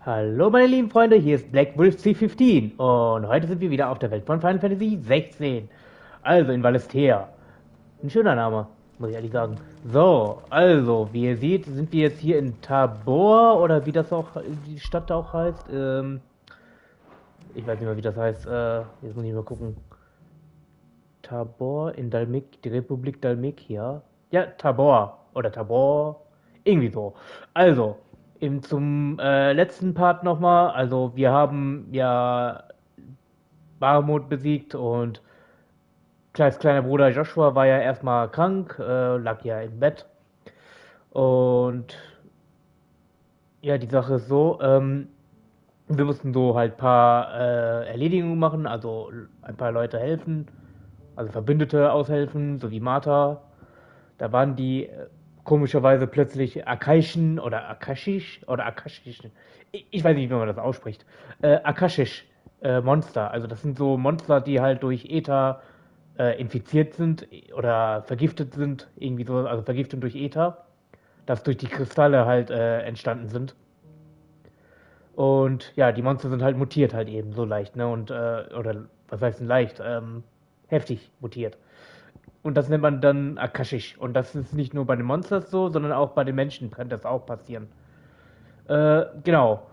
Hallo meine lieben Freunde, hier ist Black Wolf C15 und heute sind wir wieder auf der Welt von Final Fantasy 16. Also in Valisthea. Ein schöner Name, muss ich ehrlich sagen. So, also, wie ihr seht, sind wir jetzt hier in Tabor oder wie das auch die Stadt auch heißt. Ich weiß nicht mehr, wie das heißt. Jetzt muss ich mal gucken. Tabor in Dalmik, die Republik Dalmekia. Ja, Tabor oder Tabor, irgendwie so. Also, zum letzten Part nochmal. Also, wir haben ja Barmut besiegt und kleiner Bruder Joshua war ja erstmal krank, lag ja im Bett. Und ja, die Sache ist so, wir mussten so halt ein paar Erledigungen machen, also ein paar Leute helfen, also Verbündete aushelfen, so wie Martha. Da waren die komischerweise plötzlich Akaischen oder Akashisch. Ich weiß nicht, wie man das ausspricht. Akashisch Monster. Also das sind so Monster, die halt durch Äther infiziert sind oder vergiftet sind, irgendwie so, also vergiftet durch Äther, das durch die Kristalle halt entstanden sind. Und ja, die Monster sind halt mutiert halt eben so leicht, ne? Und oder was heißt denn leicht? Heftig mutiert. Und das nennt man dann Akashisch. Und das ist nicht nur bei den Monsters so, sondern auch bei den Menschen kann das auch passieren. Genau.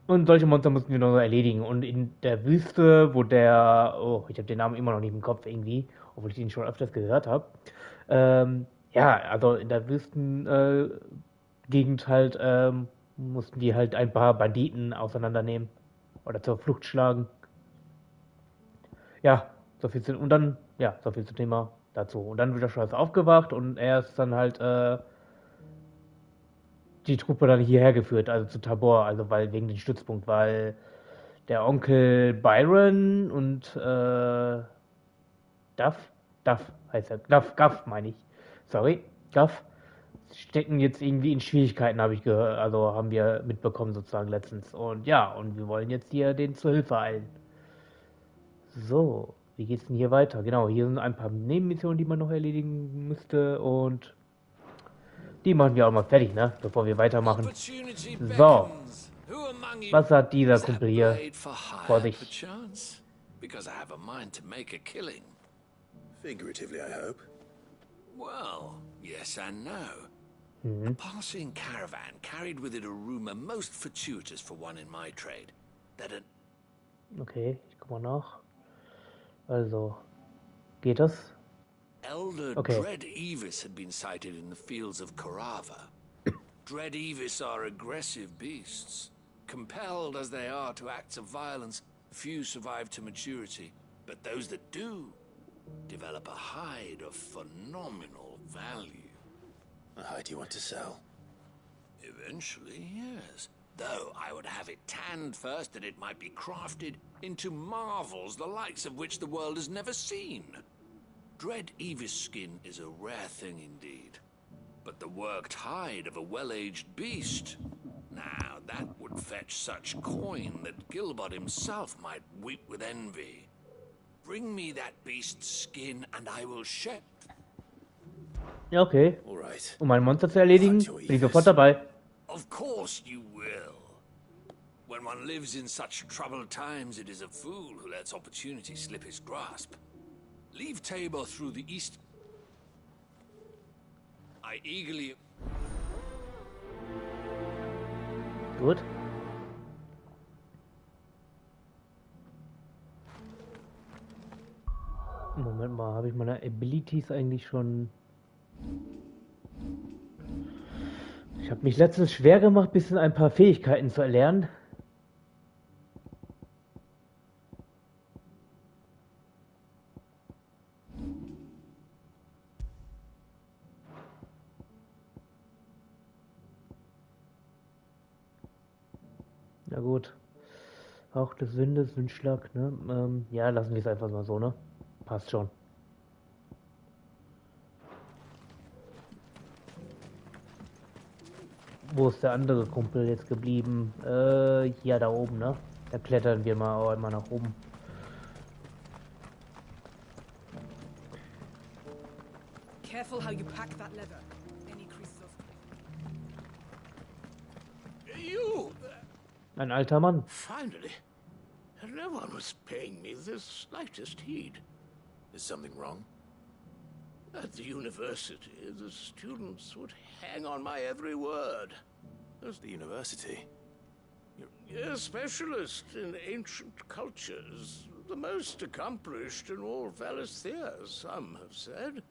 Und solche Monster mussten wir noch erledigen. Und in der Wüste, wo der, oh, ich habe den Namen immer noch nicht im Kopf irgendwie, obwohl ich ihn schon öfters gehört habe. Ja, also in der Wüstengegend halt mussten die halt ein paar Banditen auseinandernehmen oder zur Flucht schlagen. Ja, so viel zu, und dann, ja, so viel zum Thema dazu. Und dann wird er schon aufgewacht und er ist dann halt die Truppe dann hierher geführt, also zu Tabor, also weil wegen den Stützpunkt, weil der Onkel Byron und Duff, Duff heißt er, Guff meine ich, sorry, Guff stecken jetzt irgendwie in Schwierigkeiten, habe ich gehört, also haben wir mitbekommen sozusagen letztens. Und ja, und wir wollen jetzt hier denen zur Hilfe eilen. So, wie geht's denn hier weiter? Genau, hier sind ein paar Nebenmissionen, die man noch erledigen müsste und die machen wir auch mal fertig, ne? Bevor wir weitermachen. Opportunity So, beckons. Who among you was hat dieser is that Kumpel hier blade for vor hire, sich? perchance? Because I have a mind to make a killing. Figuratively, I hope. Well, yes and no. A Mhm. passing caravan carried with it a rumor most fortuitous for one in my trade, that an Okay, ich guck mal nach. Also, geht das? elder Okay. Dread Evis had been sighted in the fields of Korava. Dread Evis are aggressive beasts. Compelled as they are to acts of violence, few survive to maturity, but those that do develop a hide of phenomenal value. A hide you want to sell? Eventually, yes. Though I would have it tanned first that it might be crafted into marvels the likes of which the world has never seen. Dread Evis skin is a rare thing indeed. But the worked hide of a well-aged beast. Now, that would fetch such coin that Gilbert himself might weep with envy. Bring me that beast's skin and I will share. Ja, okay. All right. Um ein Monster zu erledigen, bin ich sofort dabei. Of course you will. When one lives in such troubled times, it is a fool who lets opportunity slip his grasp. Leave Tabor through the east. I eagerly... Gut. Moment mal, habe ich meine Abilities eigentlich schon... Ich habe mich letztens schwer gemacht, bisschen ein paar Fähigkeiten zu erlernen. Na gut. Hauch des Windes, Windschlag, ne? Ja, lassen wir es einfach mal so, ne? Passt schon. Wo ist der andere Kumpel jetzt geblieben? Hier da oben, ne? Da klettern wir mal auch einmal nach oben. Careful how you pack that leather. Any creases of... You! Ein alter Mann. Finally, no one was paying me the slightest heed. Is something wrong? At the university, the students would hang on my every word. There's the university. A specialist in ancient cultures, the most accomplished in all Valisthea, some have said.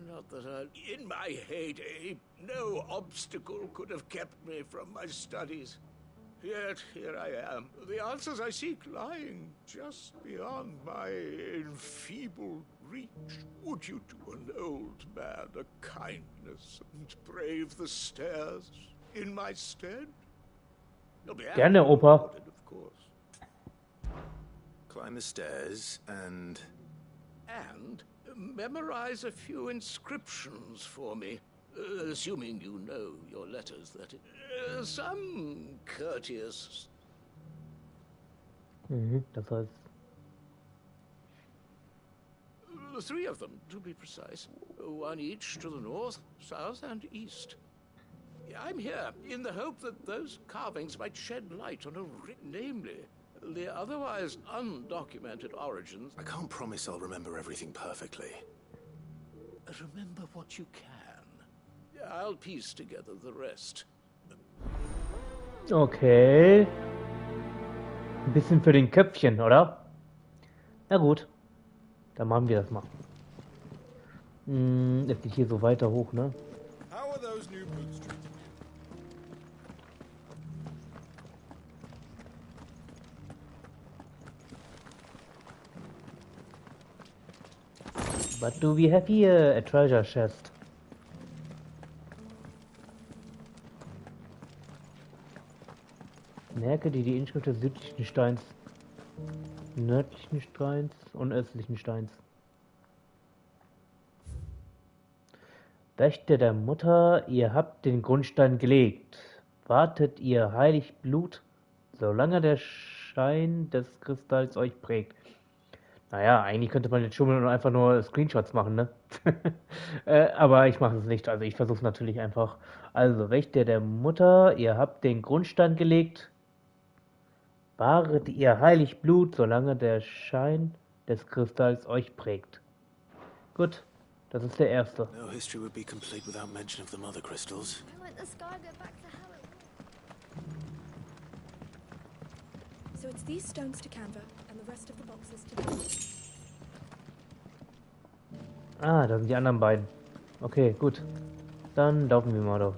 Not that in my heyday, no obstacle could have kept me from my studies. Yet here I am, the answers I seek lying just beyond my enfeebled reach. Would you do an old man a kindness and brave the stairs in my stead? You'll be Gerne, Opa. rewarded, of course. Climb the stairs and... And memorize a few inscriptions for me. Assuming you know your letters, that is. Some courteous... Das heißt... 3 of them, to be precise. 1 each to the north, south, and east. I'm here in the hope that those carvings might shed light on namely, the otherwise undocumented origins. I can't promise I'll remember everything perfectly. Remember what you can. I'll piece together the rest. Okay. Ein bisschen für den Köpfchen, oder? Na gut. Dann machen wir das mal. Es geht hier so weiter hoch, ne? How are those new boots treating you? What do we have here? A treasure chest. Merke die Inschrift des südlichen Steins, nördlichen Steins und östlichen Steins. Wächter der Mutter, ihr habt den Grundstein gelegt. Wartet ihr heilig Blut, solange der Schein des Kristalls euch prägt. Naja, eigentlich könnte man jetzt schummeln und einfach nur Screenshots machen, ne? Aber ich mache es nicht, also ich versuche es natürlich einfach. Also, Wächter der Mutter, ihr habt den Grundstein gelegt. Wahret ihr heilig Blut, solange der Schein des Kristalls euch prägt. Gut, das ist der erste. No history would be complete without mention of the mother crystals. I let the sky go back to how it was. So it's these stones to Canva and the rest of the boxes to the... Ah, da sind die anderen beiden. Okay, gut. Dann laufen wir mal doch.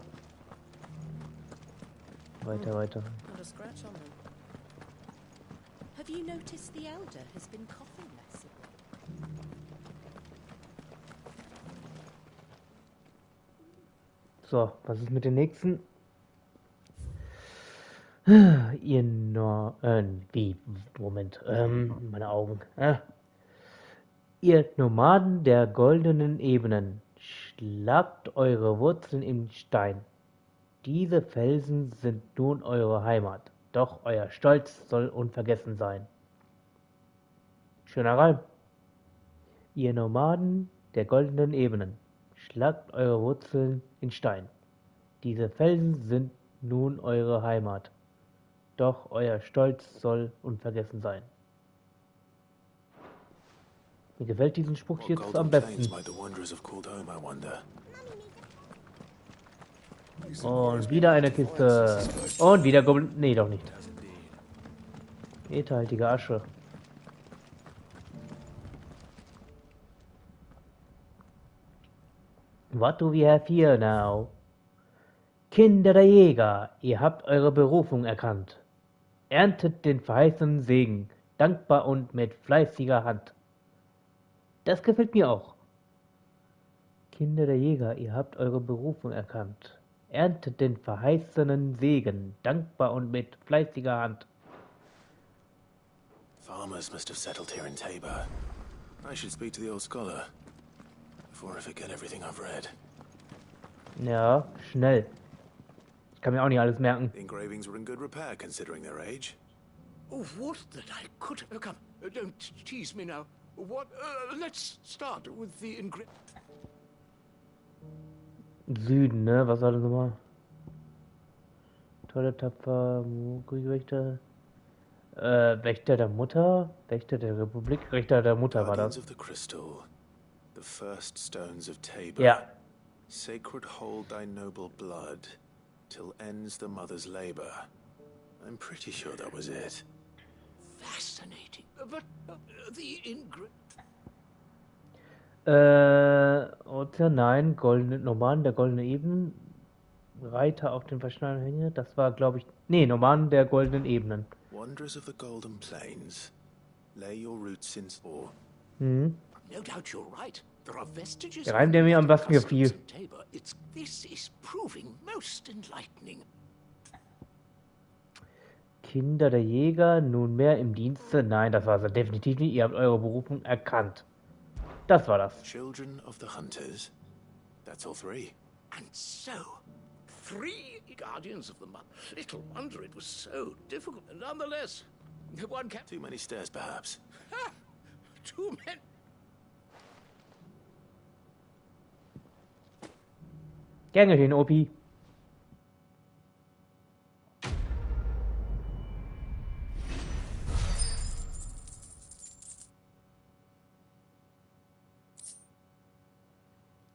Weiter, weiter. Not a scratch on them. Have you noticed the elder has been coughing less of late? So, was ist mit den nächsten? Ihr Moment, meine Augen. Ihr Nomaden der goldenen Ebenen, schlagt eure Wurzeln im Stein. Diese Felsen sind nun eure Heimat, doch euer Stolz soll unvergessen sein. Schöner Reim. Ihr Nomaden der goldenen Ebenen, schlagt eure Wurzeln in Stein. Diese Felsen sind nun eure Heimat, doch euer Stolz soll unvergessen sein. Mir gefällt diesen Spruch What jetzt golden am plains besten. might the wanderers have called home, I wonder. Und wieder eine Kiste. Und wieder Goblin. Nee, doch nicht. Ätherhaltige Asche. What do we have here now? Kinder der Jäger, ihr habt eure Berufung erkannt. Erntet den verheißenen Segen, dankbar und mit fleißiger Hand. Das gefällt mir auch. Kinder der Jäger, ihr habt eure Berufung erkannt. Erntet den verheißenen Segen, dankbar und mit fleißiger Hand. Farmers must have settled here in Tabor. I should speak to the old scholar before I forget everything I've read. Ja, schnell. Ich kann mir auch nicht alles merken. The engravings were in good repair considering their age. Oh, what that I could... come, don't tease me now. What... let's start with the Süden, ne? Was war das nochmal? Tolle, tapfer, Wächter. Wächter der Mutter? Wächter der Republik? Wächter der Mutter war Guardians das. of the Crystal, the first stones of Tabor. Ja. Sacred hold thy noble blood, till ends the mother's labor. I'm pretty sure that was it. Fascinating. But the Ozean, nein, goldene, Nomaden, der goldene Eben, Reiter auf den verschneiten Hänge, das war, glaube ich, nee, Nomaden der goldenen Ebenen. Wanderers of the Golden Plains, lay your roots in Tabor. Mhm. No doubt you're right. There are vestiges. Der Reim, der mir am besten gefiel. This is proving most enlightening. Kinder der Jäger, nunmehr im Dienste. Nein, das war es definitiv nicht. Ihr habt eure Berufung erkannt. Das war das. Children of the Hunters. That's all three. And so, 3 guardians of the month. Little wonder it was so difficult. Nonetheless, one can. Too many stairs, perhaps. Ha! Too many. Gern geschehen, Opi.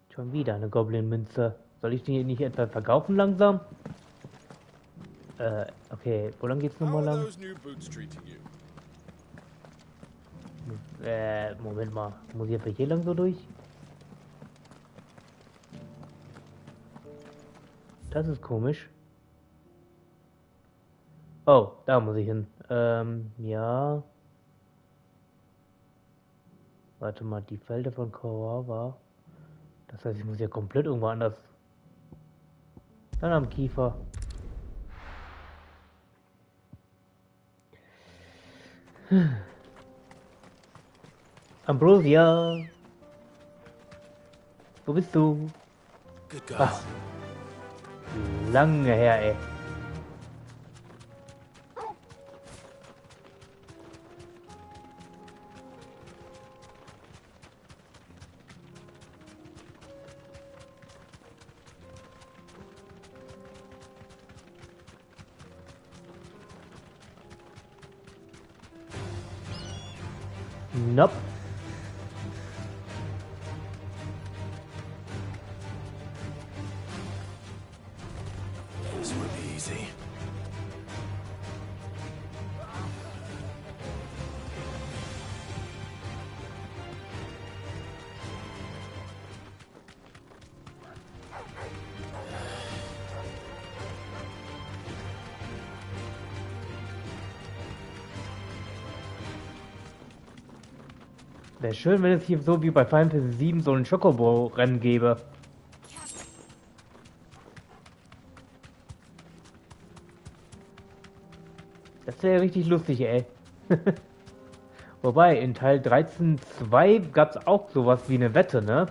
Schon wieder eine Goblin-Münze. Soll ich die nicht etwa verkaufen langsam? Okay, wo lang geht's How nochmal are lang? those new boots treating you? Moment mal. Muss ich etwa hier lang so durch? Das ist komisch. Oh, da muss ich hin. Ja. Warte mal, die Felder von Kawawa. Das heißt, ich muss ja komplett irgendwo anders. Dann am Kiefer. Ambrosia. Wo bist du? Good girl. Ah. Lange her, ey. Nope. This would be easy. Wäre schön, wenn es hier so wie bei Final Fantasy 7 so ein Chocobo-Rennen gäbe. Das wäre richtig lustig, ey. Wobei, in Teil 13.2 gab es auch sowas wie eine Wette, ne?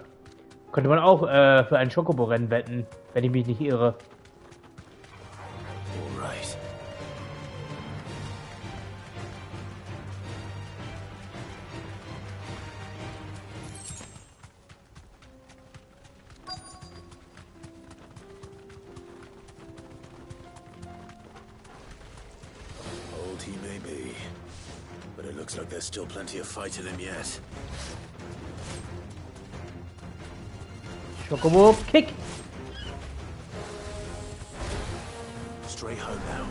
Konnte man auch für ein Chocobo-Rennen wetten, wenn ich mich nicht irre. All right. Old he may be, but it looks like there's still plenty of fight in him yet. Chocobo, Kick! Straight home now.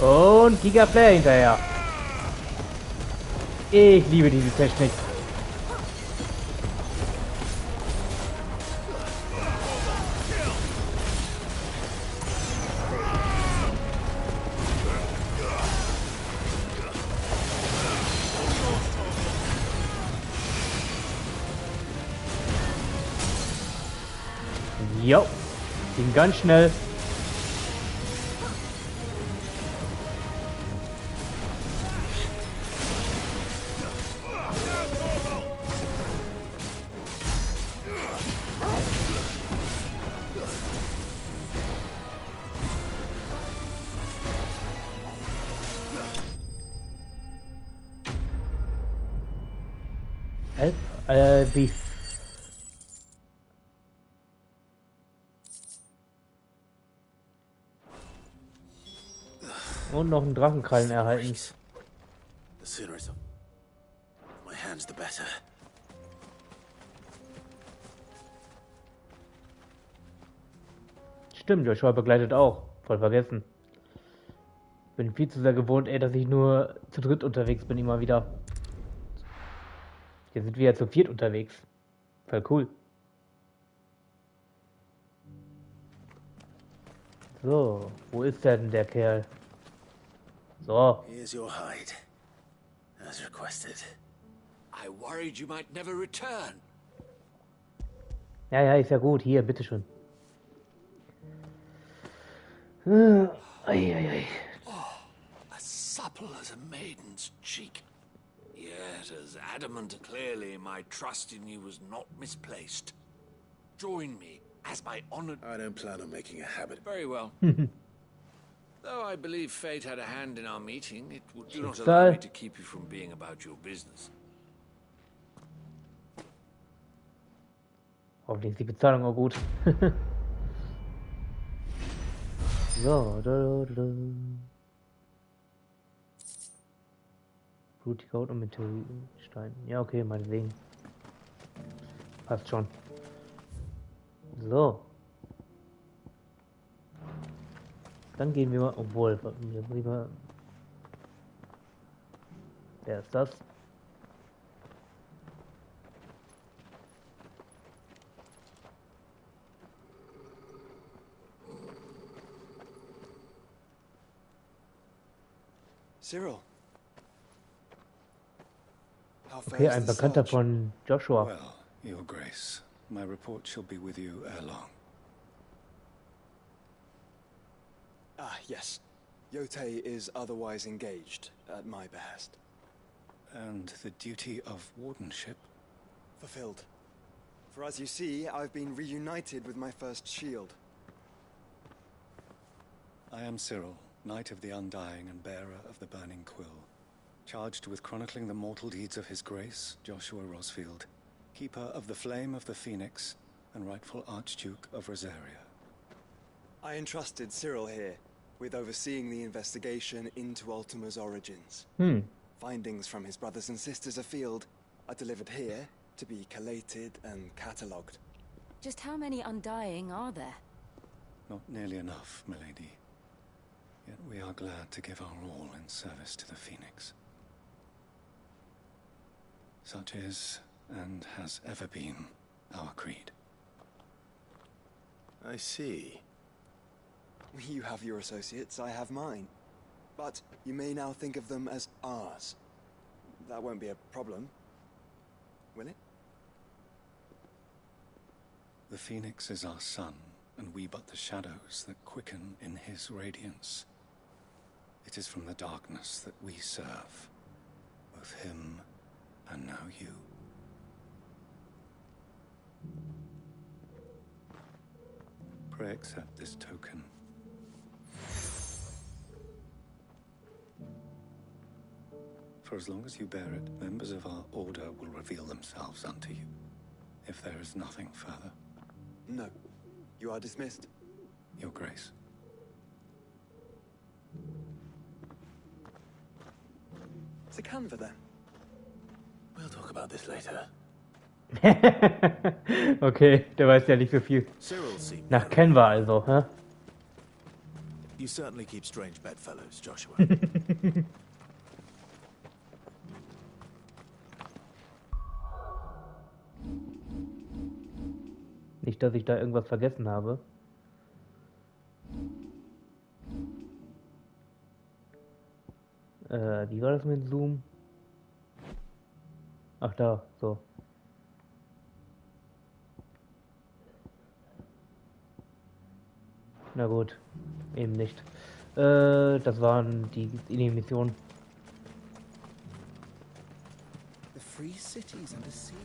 Und Giga-Player hinterher. Ich liebe diese Technik. Jo. Ging ganz schnell. Wie. Und noch einen Drachenkrallen erhalten. The sooner it's off my hands, the better. Stimmt, Joshua begleitet auch. Voll vergessen. Bin viel zu sehr gewohnt, ey, dass ich nur zu dritt unterwegs bin, immer wieder. Hier sind wir ja zu viert unterwegs. Voll cool. So, wo ist denn der Kerl? So. Here's your hide, as requested. I worried you might never return. Ja, ja, ist ja gut. Hier, bitteschön. Ei. As supple as a maiden's cheek. Yet as adamant clearly my trust in you was not misplaced. Join me as my honored... I don't plan on making a habit. Very well. Though I believe fate had a hand in our meeting, it would do not Schicksal. allow me to keep you from being about your business. Hoffentlich ist die Bezahlung auch gut. So, da. Blutiger Haut und Meteoritenstein. Ja, okay, meinetwegen. Passt schon. So. Dann gehen wir mal. Obwohl, lieber. Wer ist das? Cyril. How Okay, fares ein the Bekannter search? von Joshua. Well, Your Grace, my report shall be with you ere long. Ah, yes. Yotei is otherwise engaged, at my behest. And the duty of wardenship? Fulfilled. For as you see, I've been reunited with my first shield. I am Cyril, Knight of the Undying and bearer of the Burning Quill, charged with chronicling the mortal deeds of His Grace, Joshua Rosfield, keeper of the Flame of the Phoenix and rightful Archduke of Rosaria. I entrusted Cyril here with overseeing the investigation into Ultima's origins. Findings from his brothers and sisters afield are delivered here to be collated and catalogued. Just how many Undying are there? Not nearly enough, milady. Yet we are glad to give our all in service to the Phoenix. Such is, and has ever been, our creed. I see. You have your associates, I have mine. But you may now think of them as ours. That won't be a problem, will it? The Phoenix is our sun, and we but the shadows that quicken in his radiance. It is from the darkness that we serve, both him and now you. Pray accept this token. For as long as you bear it, members of our order will reveal themselves unto you, if there is nothing further. No. You are dismissed. Your Grace. It's a Canva then. We'll talk about this later. Okay, der weiß ja nicht so viel. Cyril seemed Nach Canva also, hä? You certainly keep strange bedfellows, Joshua. Nicht, dass ich da irgendwas vergessen habe. Wie war das mit Zoom? Ach da, so. Na gut, eben nicht. Das waren die Missionen. The free cities under siege.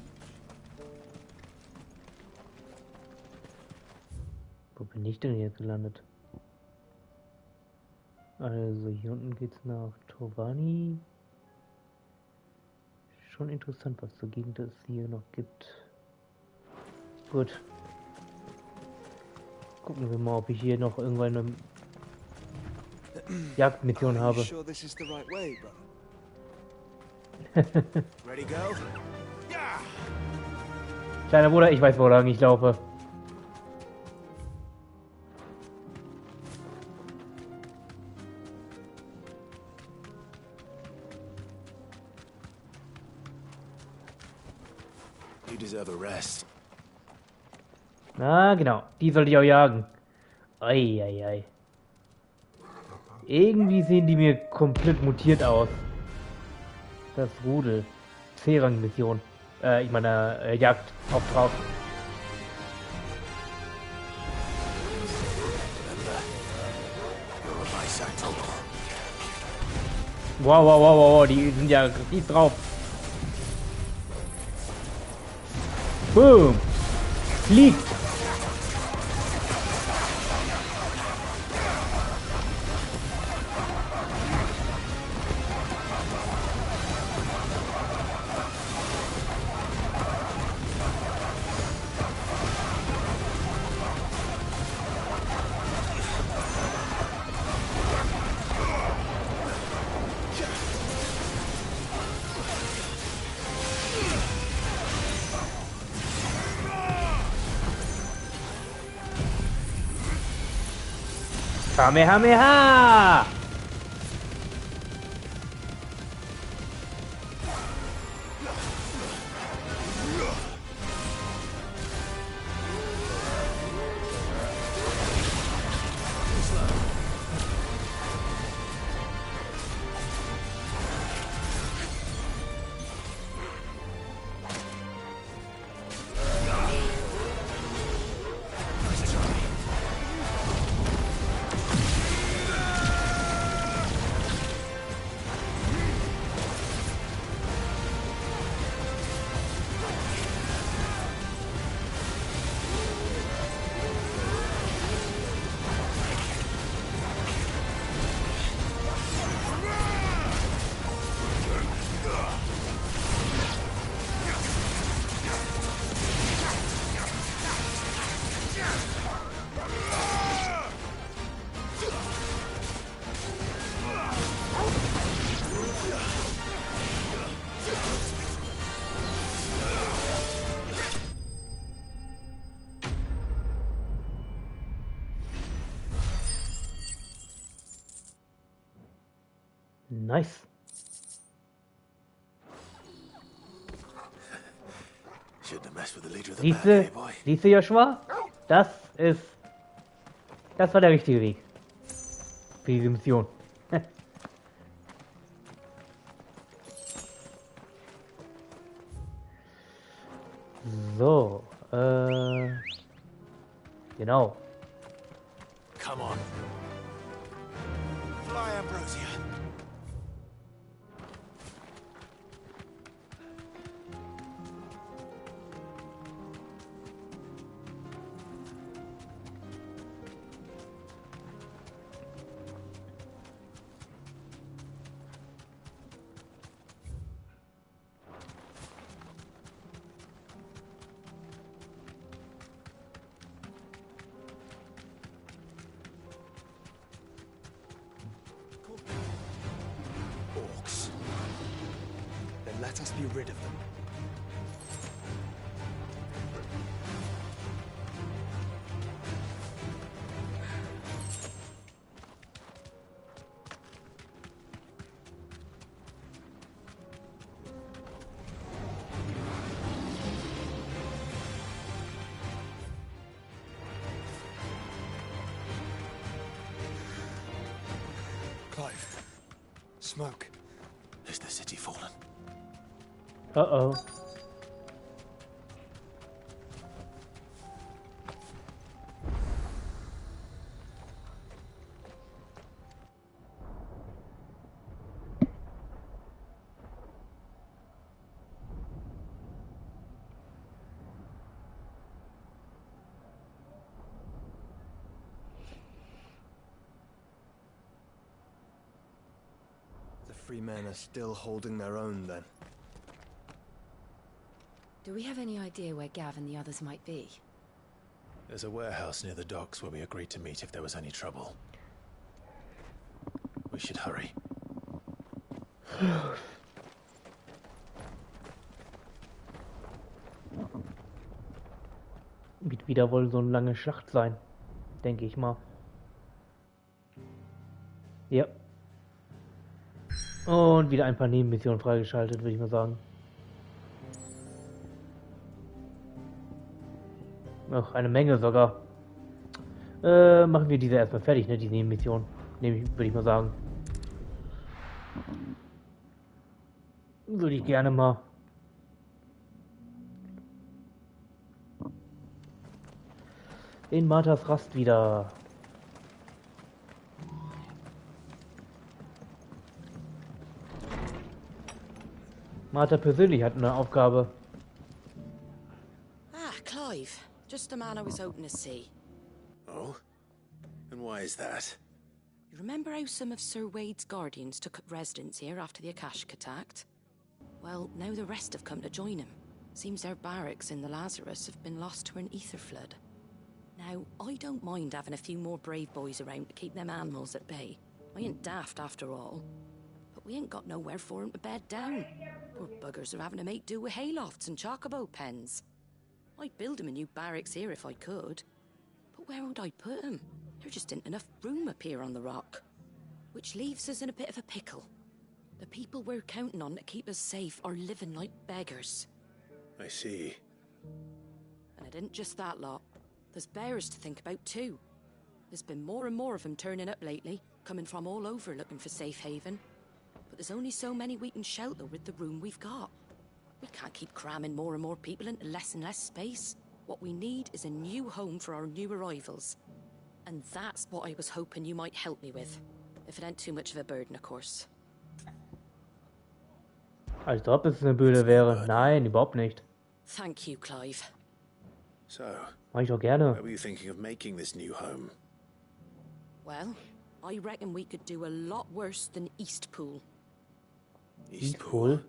Wo bin ich denn jetzt gelandet? Also hier unten geht's nach Tovani. Schon interessant, was zur Gegend es hier noch gibt. Gut. Gucken wir mal, ob ich hier noch irgendwann eine Jagdmission Are you habe. sure this is the right way, brother? Ready, go? Kleiner Bruder, ich weiß, wo lang ich laufe. You deserve a rest. Na genau, die sollte ich auch jagen. Eieiei. Irgendwie sehen die mir komplett mutiert aus. Das Rudel. C-Rang-Mission. Ich meine, Jagdauftrag. Wow, wow, wow, wow, die sind ja richtig drauf. Boom. Fliegt. Kamehameha! Nice. Shouldn't have messed with the leader of the Siehst band, du, eh, boy? siehst du, Joshua? Das war der richtige Weg. Für diese Mission. So, genau. Come on. Fly, Ambrosia. Orcs. Then let us be rid of them. Clive. Smoke. Is the city fallen? Uh-oh. Free men are still holding their own, then. Do we have any idea where Gav and the others might be? There's a warehouse near the docks where we agreed to meet if there was any trouble. We should hurry. Wird wieder wohl so eine lange Schlacht sein, denke ich mal. Ja. Und wieder ein paar Nebenmissionen freigeschaltet, würde ich mal sagen. Ach, eine Menge sogar. Machen wir diese erstmal fertig, ne? Die Nebenmission. Würde ich mal sagen. Würde ich gerne mal. In Marthas Rast wieder. Martha persönlich hat eine Aufgabe. Ah, Clive. Just the man I was hoping to see. Oh? And why is that? You remember how some of Sir Wade's guardians took up residence here after the Akashic attacked? Well, now the rest have come to join him. Seems their barracks in the Lazarus have been lost to an ether flood. Now, I don't mind having a few more brave boys around to keep them animals at bay. I ain't daft after all. But we ain't got nowhere for 'em to bed down. Poor buggers are having to make do with haylofts and chocobo pens. I'd build 'em a new barracks here if I could. But where would I put 'em? There just ain't enough room up here on the rock. Which leaves us in a bit of a pickle. The people we're counting on to keep us safe are living like beggars. I see. And it isn't just that lot. There's bears to think about too. There's been more and more of them turning up lately, coming from all over looking for safe haven. But there's only so many we can shelter with the room we've got. We can't keep cramming more and more people into less and less space. What we need is a new home for our new arrivals. And that's what I was hoping you might help me with. If it ain't too much of a burden, of course. Als ob es eine Bürde wäre. Nein, überhaupt nicht. Thank you, Clive. So, Mach ich doch gerne. where were you thinking of making this new home? Well, I reckon we could do a lot worse than Eastpool. Eastpool?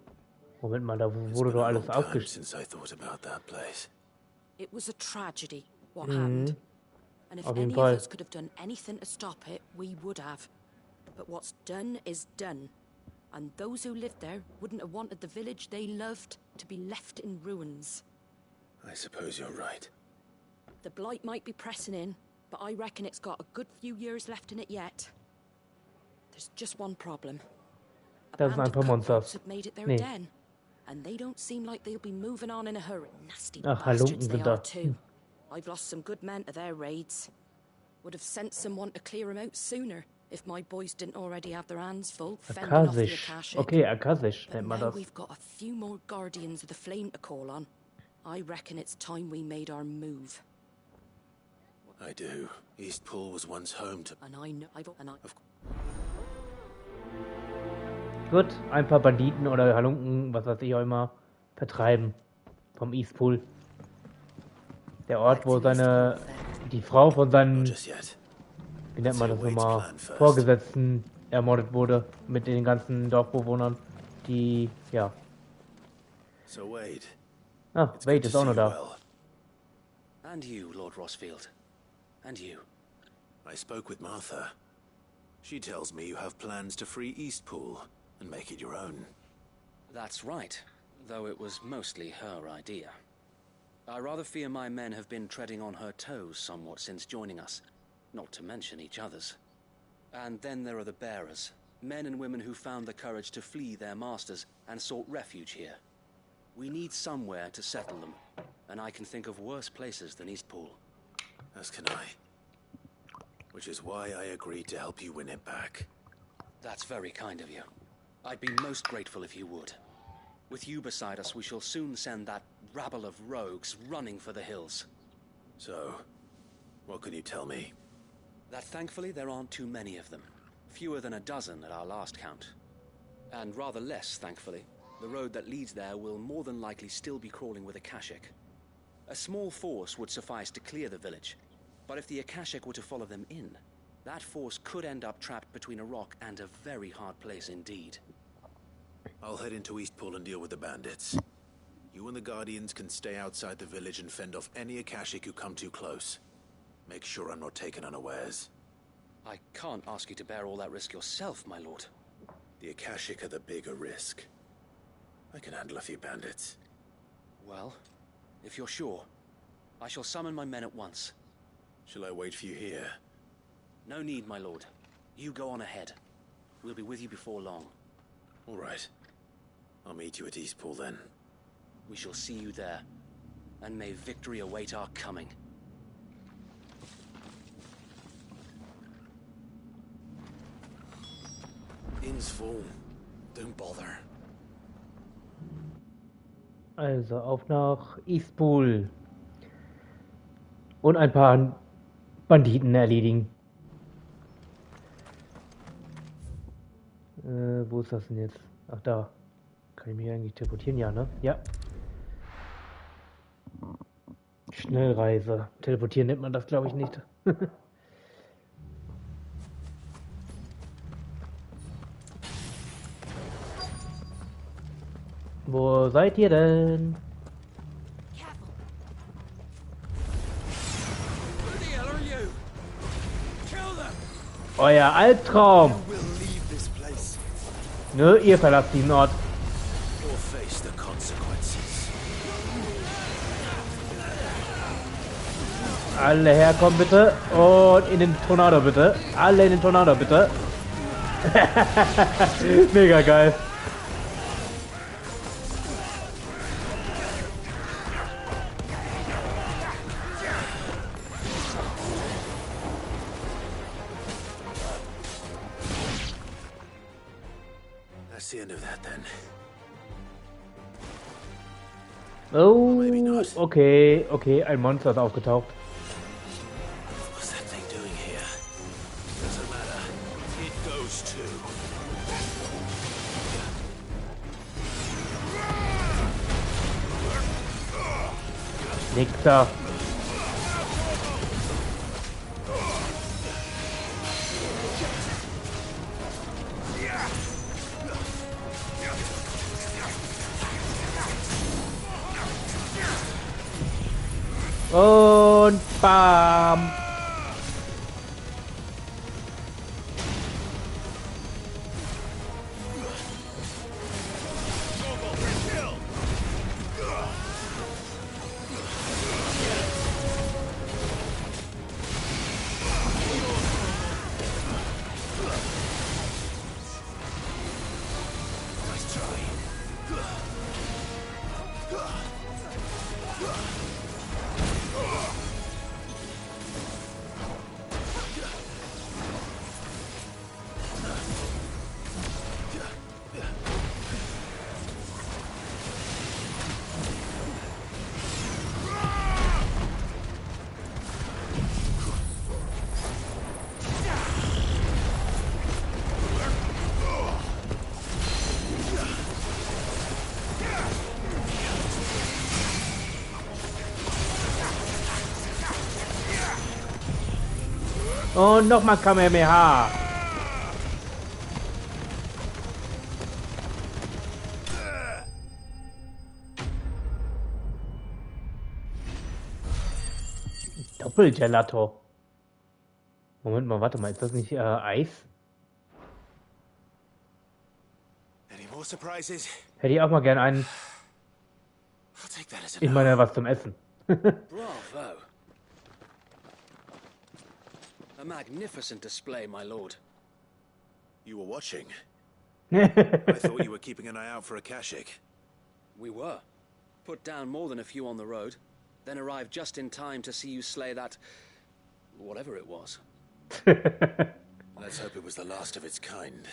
Moment mal, da It's wurde been doch a alles long time aufgeschrieben. since I thought about that place. It was a tragedy, what happened. And if Auf any jeden of Fall. us could have done anything to stop it, we would have. But what's done is done. And those who lived there wouldn't have wanted the village they loved to be left in ruins. I suppose you're right. The blight might be pressing in, but I reckon it's got a good few years left in it yet. There's just one problem. A Das sind band ein paar of cutthroats Monsters. have made it their Nee. den. And they don't seem like they'll be moving on in a hurry. Nasty Ach, bastards Halunken they sind are da. too. I've lost some good men to their raids. Would have sent someone to clear 'em out sooner if my boys didn't already have their hands full fending off the Akasisch. Akashic. Okay, Akasisch But nennt man now das. we've got a few more guardians of the flame to call on. I reckon it's time we made our move. I do. Eastpool was once home to... And I know Gut, ein paar Banditen oder Halunken, was weiß ich auch immer, vertreiben vom Eastpool. Der Ort, wo die Frau von Not seinen, just yet. wie nennt man das Wade's nochmal, plan first. Vorgesetzten ermordet wurde mit den ganzen Dorfbewohnern, die, ja. So Wade, Ah, it's Wade good ist to auch see noch you da. well. And you, Lord Rosfield. And you. I spoke with Martha. She tells me you have plans to free Eastpool and make it your own. That's right, though it was mostly her idea. I rather fear my men have been treading on her toes somewhat since joining us, not to mention each other's. And then there are the bearers, men and women who found the courage to flee their masters and sought refuge here. We need somewhere to settle them, and I can think of worse places than Eastpool. As can I. Which is why I agreed to help you win it back. That's very kind of you. I'd be most grateful if you would. With you beside us, we shall soon send that rabble of rogues running for the hills. So, what can you tell me? That thankfully there aren't too many of them. Fewer than a dozen at our last count. And rather less, thankfully. The road that leads there will more than likely still be crawling with Akashic. A small force would suffice to clear the village. But if the Akashic were to follow them in, that force could end up trapped between a rock and a very hard place indeed. I'll head into Eastpool and deal with the bandits. You and the Guardians can stay outside the village and fend off any Akashic who come too close. Make sure I'm not taken unawares. I can't ask you to bear all that risk yourself, my lord. The Akashic are the bigger risk. I can handle a few bandits. Well, if you're sure, I shall summon my men at once. Shall I wait for you here? No need, my lord. You go on ahead. We'll be with you before long. All right. I'll meet you at Eastpool then. We shall see you there. And may victory await our coming. Inn's full. Don't bother. Also auf nach Eastpool. Und ein paar Banditen erledigen. Wo ist das denn jetzt? Ach, da. Kann ich mich eigentlich teleportieren? Ja, ne? Ja. Schnellreise. Teleportieren nennt man das, glaube ich, nicht. Wo seid ihr denn? Euer Albtraum! Nö, ihr verlasst den Ort. Alle herkommen bitte. Und in den Tornado bitte. Alle in den Tornado bitte. Mega geil. That's the end of that then. Oh, okay, okay, ein Monster ist aufgetaucht. What's that thing doing here? Doesn't matter. It goes too. Nix da. Und bam. Und nochmal Kamehameha. Doppelgelato. Moment mal, warte mal, ist das nicht Eis? Any more surprises? Hätte ich auch mal gern einen. I'll take that as a Ich meine, was zum Essen. Bravo. A magnificent display, my lord. You were watching. I thought you were keeping an eye out for Akashic. We were. Put down more than a few on the road, then arrived just in time to see you slay that... whatever it was. Let's hope it was the last of its kind.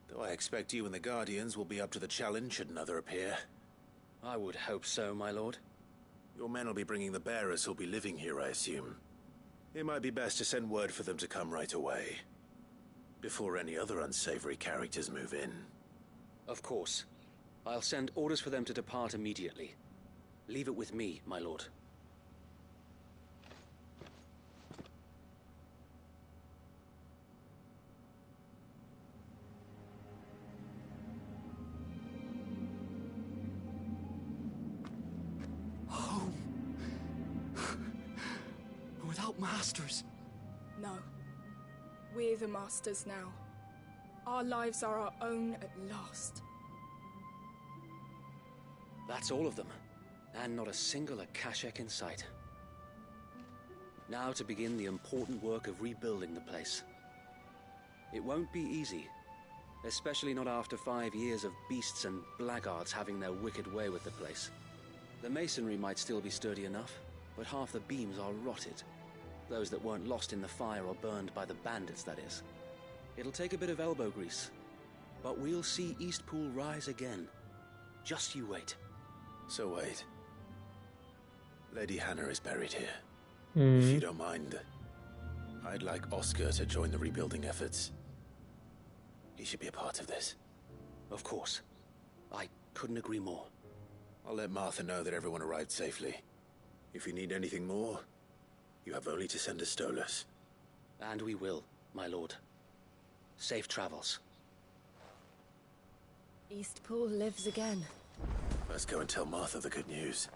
Though I expect you and the Guardians will be up to the challenge should another appear. I would hope so, my lord. Your men will be bringing the bearers who'll be living here, I assume. It might be best to send word for them to come right away, before any other unsavory characters move in. Of course. I'll send orders for them to depart immediately. Leave it with me, my lord. without masters. No. We're the masters now. Our lives are our own at last. That's all of them, and not a single Akashek in sight. Now to begin the important work of rebuilding the place. It won't be easy, especially not after 5 years of beasts and blackguards having their wicked way with the place. The masonry might still be sturdy enough, but half the beams are rotted. Those that weren't lost in the fire or burned by the bandits, that is. It'll take a bit of elbow grease, but we'll see Eastpool rise again. Just you wait. So wait. Lady Hannah is buried here. If you don't mind, I'd like Oscar to join the rebuilding efforts. He should be a part of this. Of course. I couldn't agree more. I'll let Martha know that everyone arrived safely. If you need anything more, you have only to send a Stolas. And we will, my lord. Safe travels. Eastpool lives again. Let's go and tell Martha the good news.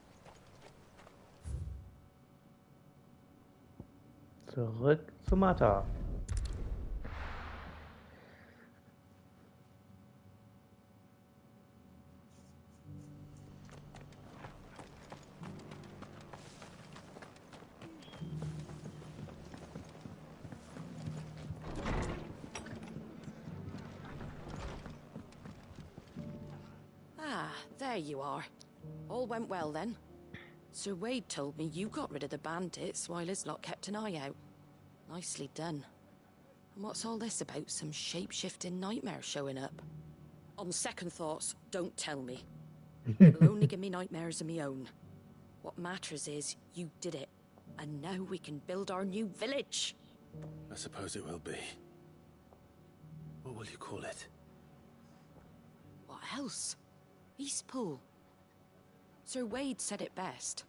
Zurück zu Martha. Ah, there you are. All went well then. Sir Wade told me you got rid of the bandits while his lot kept an eye out. Nicely done. And what's all this about some shape-shifting nightmare showing up? On second thoughts, don't tell me. It'll only give me nightmares of my own. What matters is you did it. And now we can build our new village. I suppose it will be. What will you call it? What else? Eastpool. Sir Wade said it best.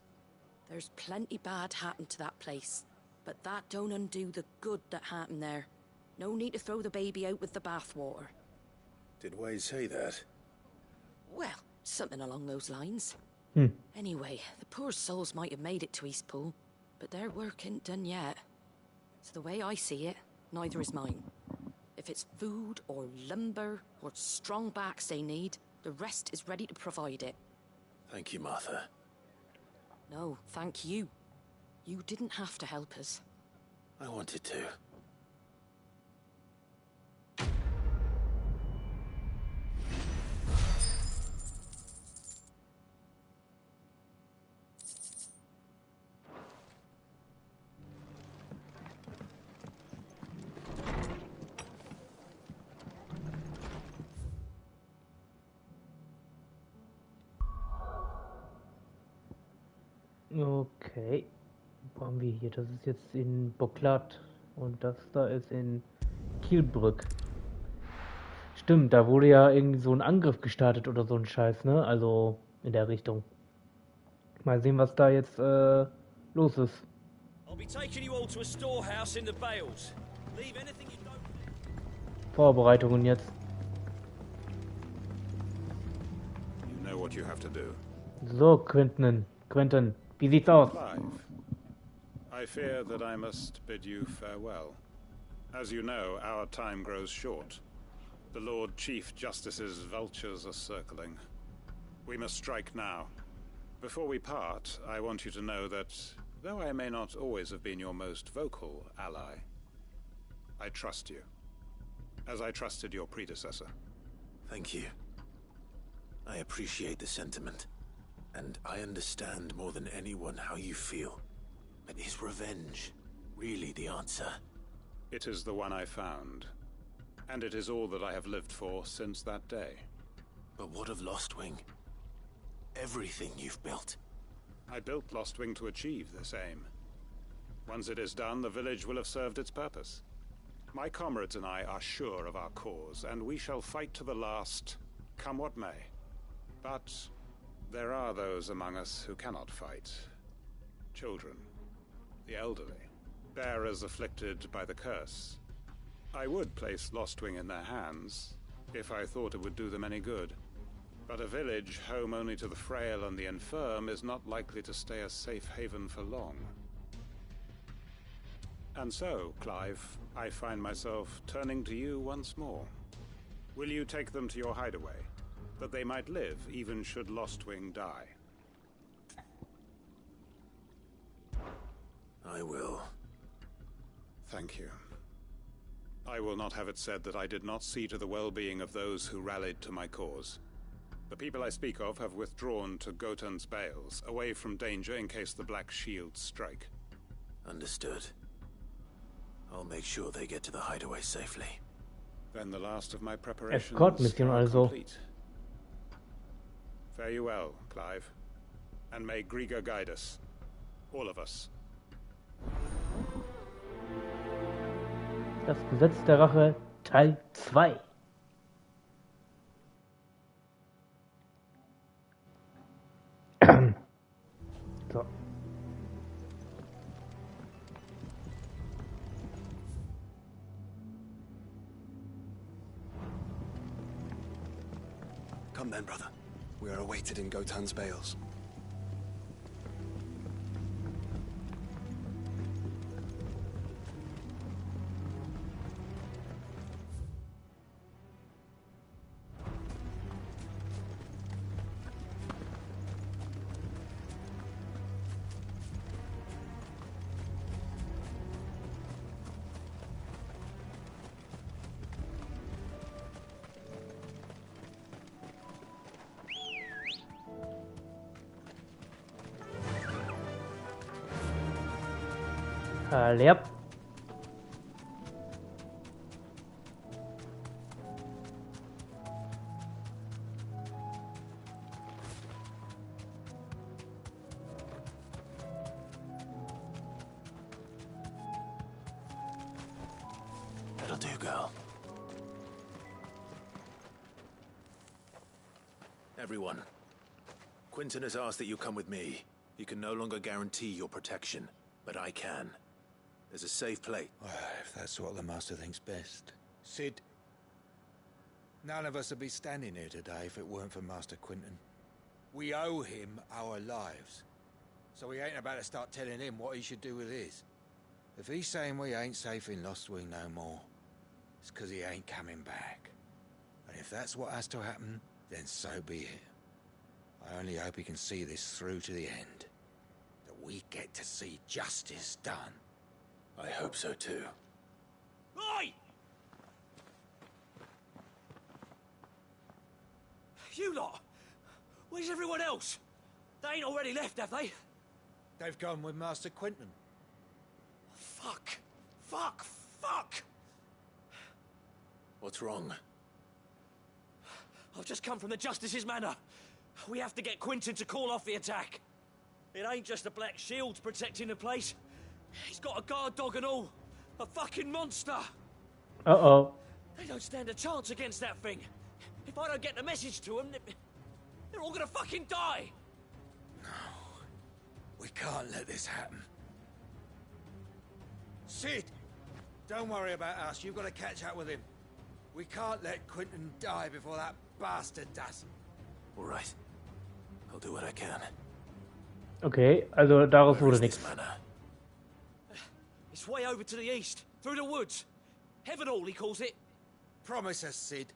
There's plenty bad happened to that place, but that don't undo the good that happened there. No need to throw the baby out with the bathwater. Did Wade say that? Well, something along those lines. Anyway, the poor souls might have made it to Eastpool, but their work ain't done yet. So the way I see it, neither is mine. If it's food or lumber or strong backs they need, the rest is ready to provide it. Thank you, Martha. No, thank you. You didn't have to help us. I wanted to. Okay. Wo haben wir hier? Das ist jetzt in Boklat und das da ist in Kielbrück. Stimmt, da wurde ja irgendwie so ein Angriff gestartet oder so ein Scheiß, ne? Also in der Richtung. Mal sehen, was da jetzt los ist. Vorbereitungen jetzt. You know what you have to do. So, Quentin, wie sieht's aus? Clive, I fear that I must bid you farewell. As you know, our time grows short. The Lord Chief Justice's vultures are circling. We must strike now. Before we part, I want you to know that, though I may not always have been your most vocal ally, I trust you, as I trusted your predecessor. Thank you. I appreciate the sentiment, and I understand more than anyone how you feel. But is revenge really the answer? It is the one I found, and it is all that I have lived for since that day. But what of Lostwing? Everything you've built. I built Lostwing to achieve this aim. Once it is done, the village will have served its purpose. My comrades and I are sure of our cause, and we shall fight to the last, come what may. But there are those among us who cannot fight. Children, the elderly, bearers afflicted by the curse. I would place Lostwing in their hands, if I thought it would do them any good. But a village home only to the frail and the infirm is not likely to stay a safe haven for long. And so, Clive, I find myself turning to you once more. Will you take them to your hideaway, that they might live even should Lostwing die? I will. Thank you. I will not have it said that I did not see to the well-being of those who rallied to my cause. The people I speak of have withdrawn to Gotan's Bales, away from danger in case the Black Shields strike. Understood. I'll make sure they get to the hideaway safely. Then the last of my preparations Escort-Mission are also. complete. Fare you well, Clive. And may Grieger guide us. All of us. Das Gesetz der Rache, Teil 2. So. Come then, brother. We are awaited in Gotan's Bales. Yep. That'll do, girl. Everyone, Quinton has asked that you come with me. He can no longer guarantee your protection, but I can. There's a safe place. Well, if that's what the Master thinks best. Sid, none of us would be standing here today if it weren't for Master Quinton. We owe him our lives. So we ain't about to start telling him what he should do with his. If he's saying we ain't safe in Lostwing no more, it's because he ain't coming back. And if that's what has to happen, then so be it. I only hope he can see this through to the end. That we get to see justice done. I hope so too. Oi! You lot! Where's everyone else? They ain't already left, have they? They've gone with Master Quinton. Fuck! Fuck! Fuck! What's wrong? I've just come from the Justice's Manor. We have to get Quinton to call off the attack. It ain't just the Black Shields protecting the place. He's got a guard dog and all. A fucking monster. Uh-oh. They don't stand a chance against that thing. If I don't get the message to them, they're all gonna fucking die. No. We can't let this happen. Sid! Don't worry about us. You've got to catch up with him. We can't let Quinton die before that bastard does. All right. I'll do what I can. Okay, also daraus wurde nichts. It's way over to the east, through the woods. Heaven Hall, he calls it. Promise us, Sid.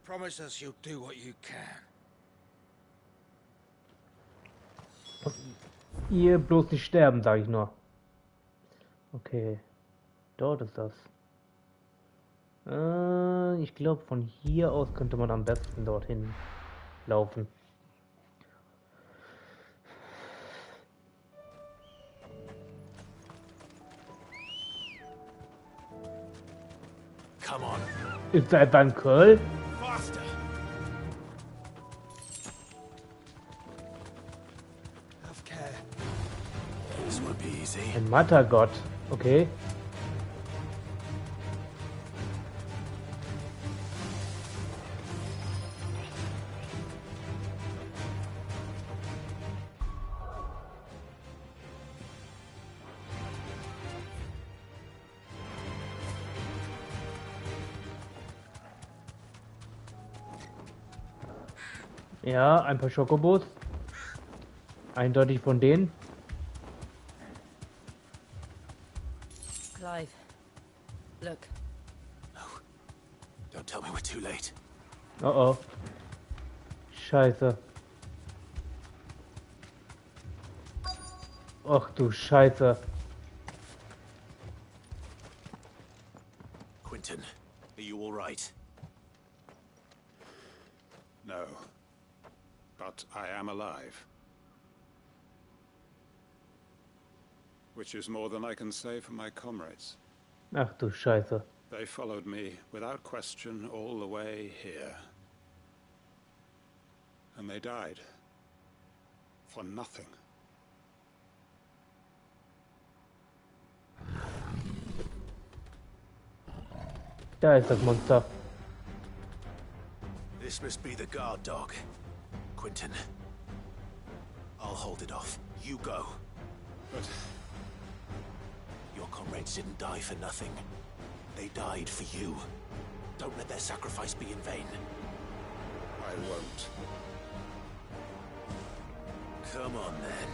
Promise us you'll do what you can. Ihr bloß nicht sterben, sag ich nur. Okay, dort ist das. Ich glaube, von hier aus könnte man am besten dorthin laufen. Come on. Ist da etwa ein Curl? Faster. Have care. This won't be easy. Ein Mattergott. Okay. Ja, ein paar Schokobos. Eindeutig von denen. Clive, look. No. Don't tell me we're too late. Oh. Scheiße. Ach du Scheiße. Quentin, are you all right? No. But I am alive. Which is more than I can say for my comrades. Ach du Scheiße. They followed me without question all the way here. And they died. For nothing. Da ist das Monster. This must be the guard dog. Quentin. I'll hold it off. You go. But your comrades didn't die for nothing. They died for you. Don't let their sacrifice be in vain. I won't. Come on, then.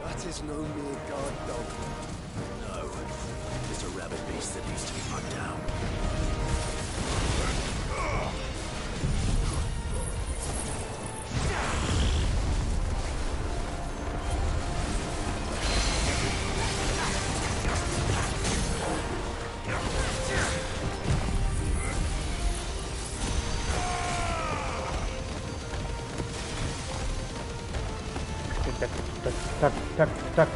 That is no mere guard dog. No. It's a rabid beast that needs to be put down. Tak.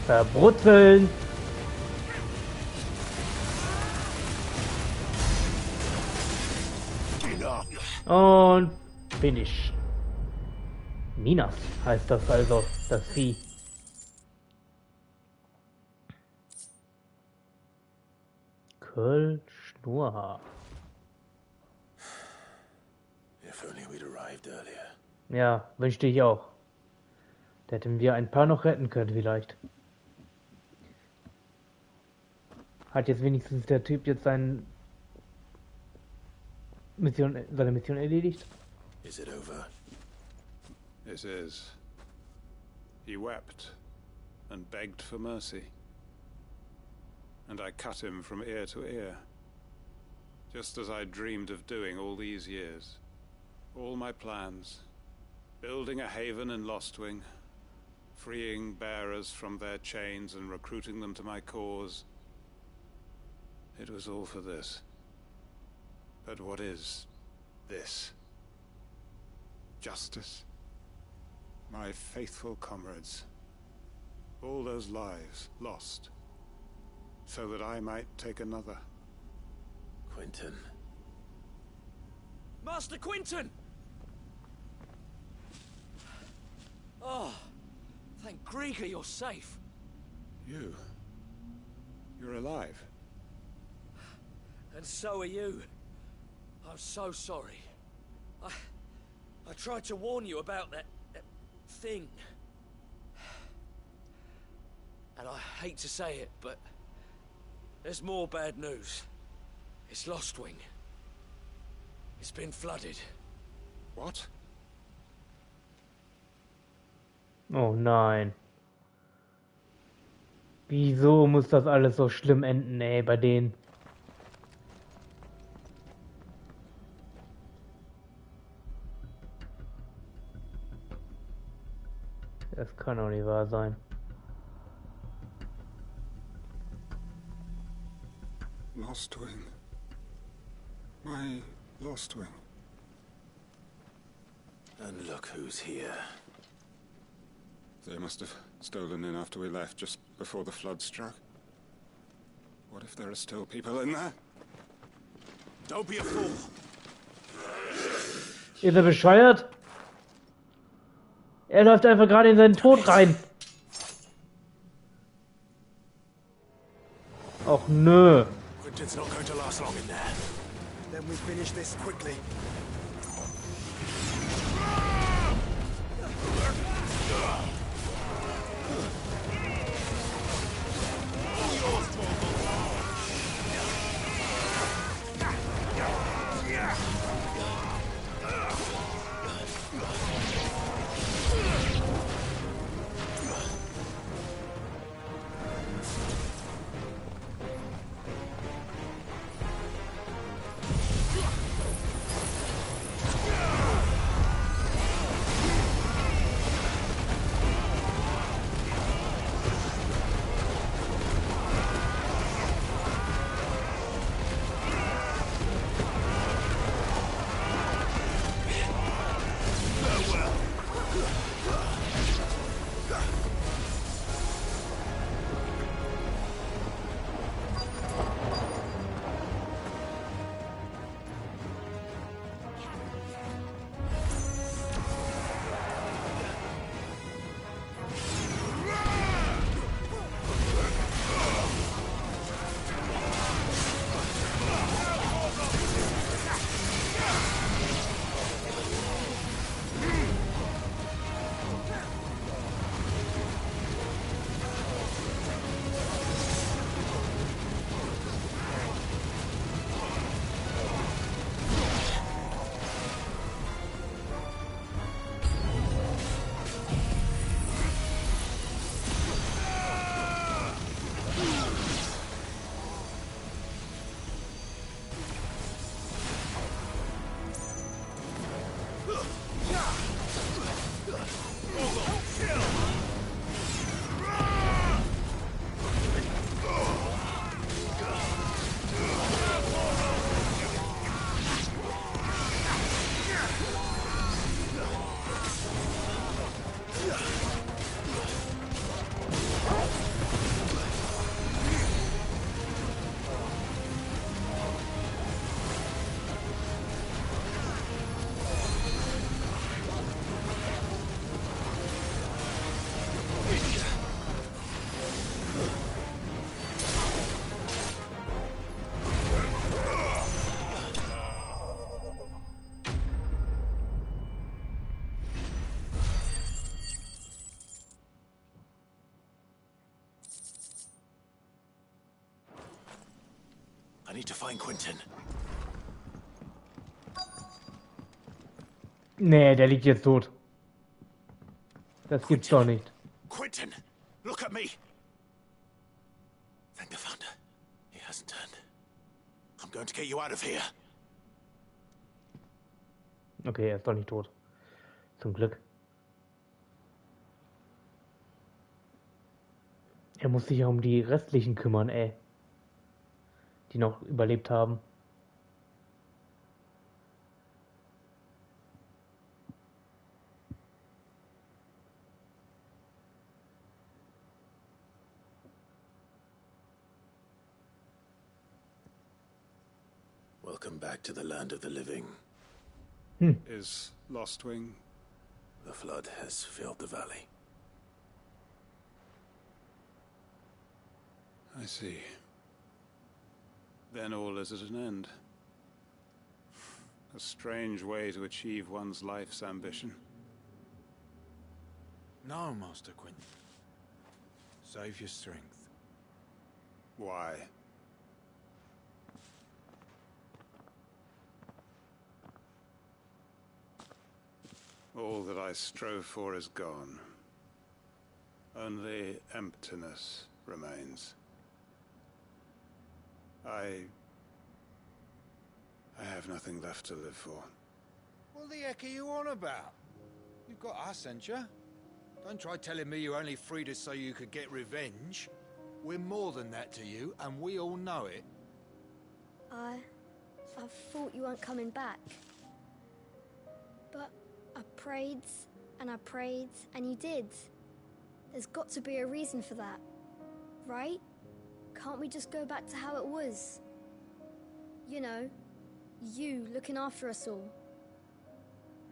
Verbrutzeln! Und finish. Minas heißt das also, das Vieh. Schnurhaar. If only we'd arrived earlier. Ja, wünschte ich auch. Da hätten wir ein paar noch retten können vielleicht. Hat jetzt wenigstens der Typ jetzt seine Mission erledigt? Is it over? It is. He wept and begged for mercy. And I cut him from ear to ear. Just as I dreamed of doing all these years. All my plans. Building a haven in Lostwing. Freeing bearers from their chains and recruiting them to my cause. It was all for this. But what is this? Justice? My faithful comrades. All those lives lost. So that I might take another. Quentin. Master Quentin! Oh, thank Grieger you're safe. You're alive. And so are you. I'm so sorry. I tried to warn you about that thing. And I hate to say it, but there's more bad news. It's Lostwing. It's been flooded. What? Oh nein. Wieso muss das alles so schlimm enden, ey, bei denen? Das kann doch nicht wahr sein. Lostwing. My Lostwing. And look who's here. They must have stolen in after we left, just before the flood struck. What if there are still people in there? Don't be a fool. Ist er bescheuert? Er läuft einfach gerade in seinen Tod rein. Och nö. Quinton's not going to last long in there. Then we finish this quickly. I need to find Quinton. Nee, der liegt jetzt tot. Das gibt's doch nicht. Quinton, look at me. Thank the Thunder. He hasn't turned. I'm going to get you out of here. Okay, er ist doch nicht tot. Zum Glück. Er muss sich ja um die restlichen kümmern, ey. Die noch überlebt haben. Welcome back to the land of the living. Is Lostwing? The flood has filled the valley. I see. Then all is at an end. A strange way to achieve one's life's ambition. No, Master Quinton. Save your strength. Why? All that I strove for is gone. Only emptiness remains. I have nothing left to live for. What the heck are you on about? You've got us, ain't you? Don't try telling me you only freed us so you could get revenge. We're more than that to you, and we all know it. I thought you weren't coming back. But I prayed, and you did. There's got to be a reason for that, right? Can't we just go back to how it was? You know, you looking after us all.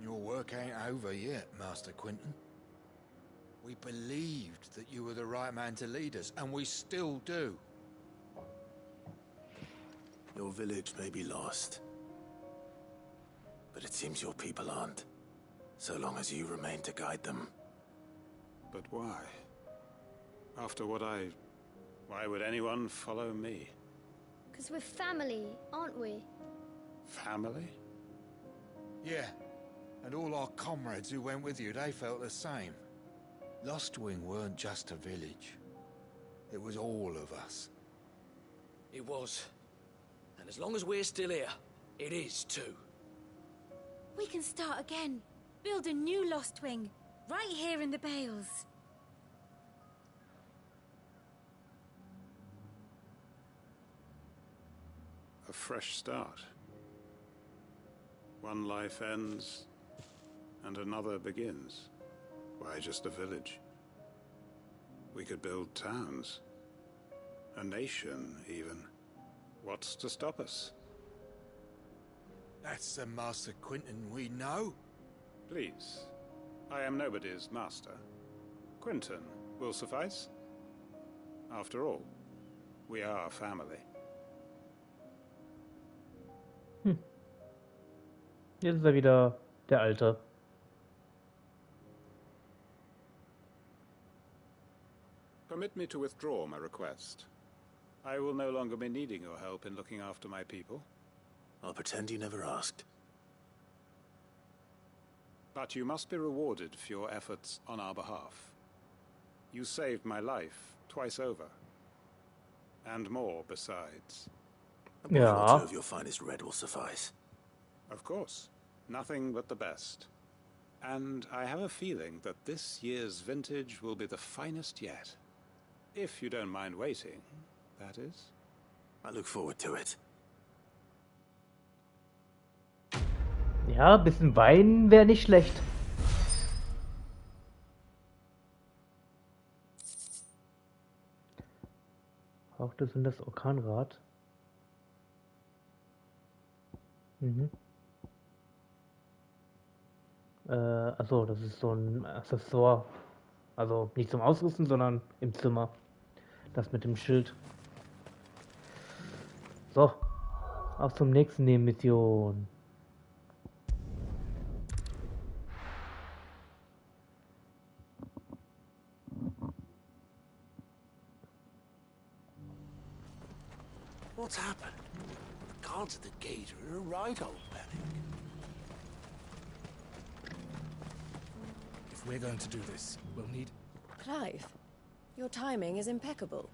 Your work ain't over yet, Master Quinton. We believed that you were the right man to lead us, and we still do. Your village may be lost, but it seems your people aren't, so long as you remain to guide them. But why? After what why would anyone follow me? 'Cause we're family, aren't we? Family? Yeah, and all our comrades who went with you, they felt the same. Lostwing weren't just a village. It was all of us. It was. And as long as we're still here, it is too. We can start again. Build a new Lostwing, right here in the Bales. A fresh start. One life ends, and another begins. Why just a village? We could build towns. A nation, even. What's to stop us? That's the Master Quinton we know. Please. I am nobody's master. Quinton will suffice. After all, we are family. Jetzt ist er wieder der Alte. Permit me to withdraw my request. I will no longer be needing your help in looking after my people. I'll pretend you never asked. But you must be rewarded for your efforts on our behalf. You saved my life twice over. And more besides. A bottle or two of your finest red will suffice. Of course. Nothing but the best. And I have a feeling that this year's vintage will be the finest yet. If you don't mind waiting, that is. I look forward to it. Ja, ein bisschen Wein wäre nicht schlecht. Braucht es in das Orkanrad? Achso, das ist so ein Accessoire. Also nicht zum Ausrüsten, sondern im Zimmer. Das mit dem Schild. So, auf zum nächsten Nebenmission. What's happened? The guards at the gate are in a right old panic. If we're going to do this, we'll need... Clive, your timing is impeccable.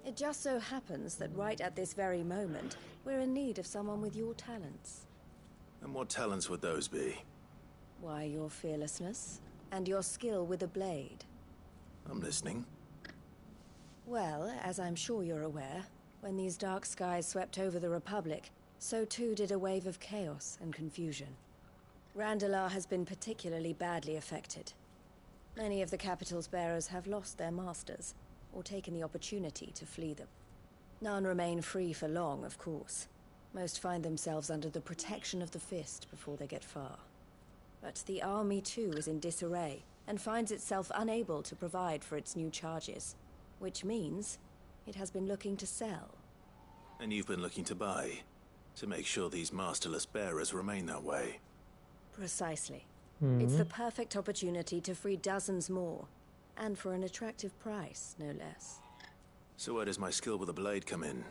It just so happens that right at this very moment, we're in need of someone with your talents. And what talents would those be? Why, your fearlessness, and your skill with a blade. I'm listening. Well, as I'm sure you're aware, when these dark skies swept over the Republic, so too did a wave of chaos and confusion. Randalar has been particularly badly affected. Many of the capital's bearers have lost their masters, or taken the opportunity to flee them. None remain free for long, of course. Most find themselves under the protection of the Fist before they get far. But the army too is in disarray, and finds itself unable to provide for its new charges. Which means it has been looking to sell. And you've been looking to buy, to make sure these masterless bearers remain that way. Precisely. It's the perfect opportunity to free dozens more, and for an attractive price, no less. So where does my skill with a blade come in?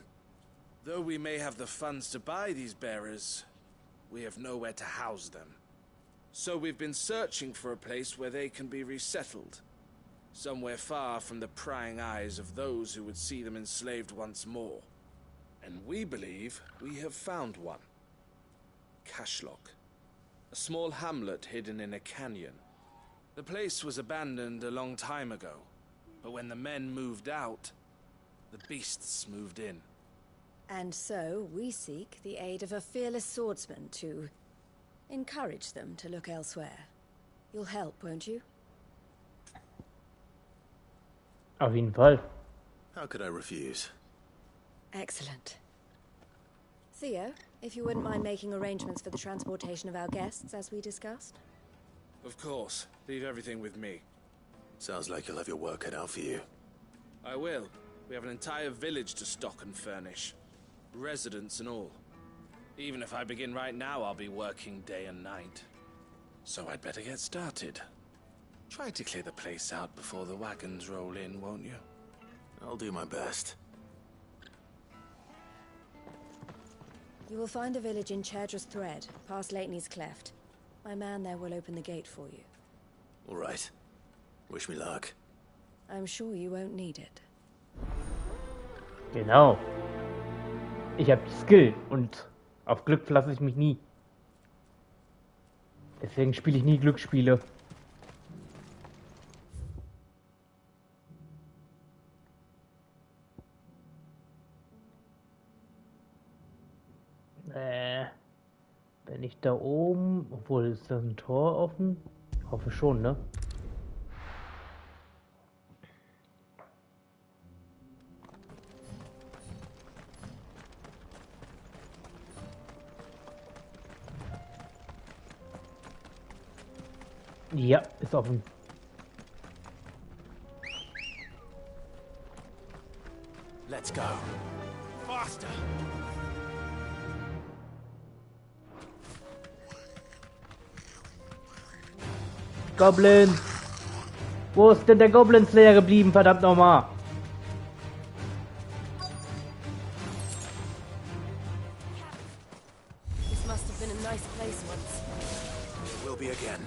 Though we may have the funds to buy these bearers, we have nowhere to house them. So we've been searching for a place where they can be resettled. Somewhere far from the prying eyes of those who would see them enslaved once more. And we believe we have found one. Cashlock. A small hamlet hidden in a canyon. The place was abandoned a long time ago, but when the men moved out, the beasts moved in. And so we seek the aid of a fearless swordsman to encourage them to look elsewhere. You'll help, won't you? Auf jeden Fall. How could I refuse? Excellent. Theo, if you wouldn't mind making arrangements for the transportation of our guests, as we discussed. Of course. Leave everything with me. Sounds like you'll have your work cut out for you. I will. We have an entire village to stock and furnish. Residents and all. Even if I begin right now, I'll be working day and night. So I'd better get started. Try to clear the place out before the wagons roll in, won't you? I'll do my best. You will find a village in Chairdra's Thread, past Lateney's Cleft. My man there will open the gate for you. All right. Wish me luck. I'm sure you won't need it. Genau. Ich habe Skill und auf Glück verlasse ich mich nie. Deswegen spiele ich nie Glücksspiele. Wenn ich da oben... Obwohl, ist das ein Tor offen? Hoffe schon, ne? Ja, ist offen. Let's go. Faster. Goblin! Wo ist denn der Goblin Slayer geblieben, verdammt nochmal? This must have been a nice place once. It will be again.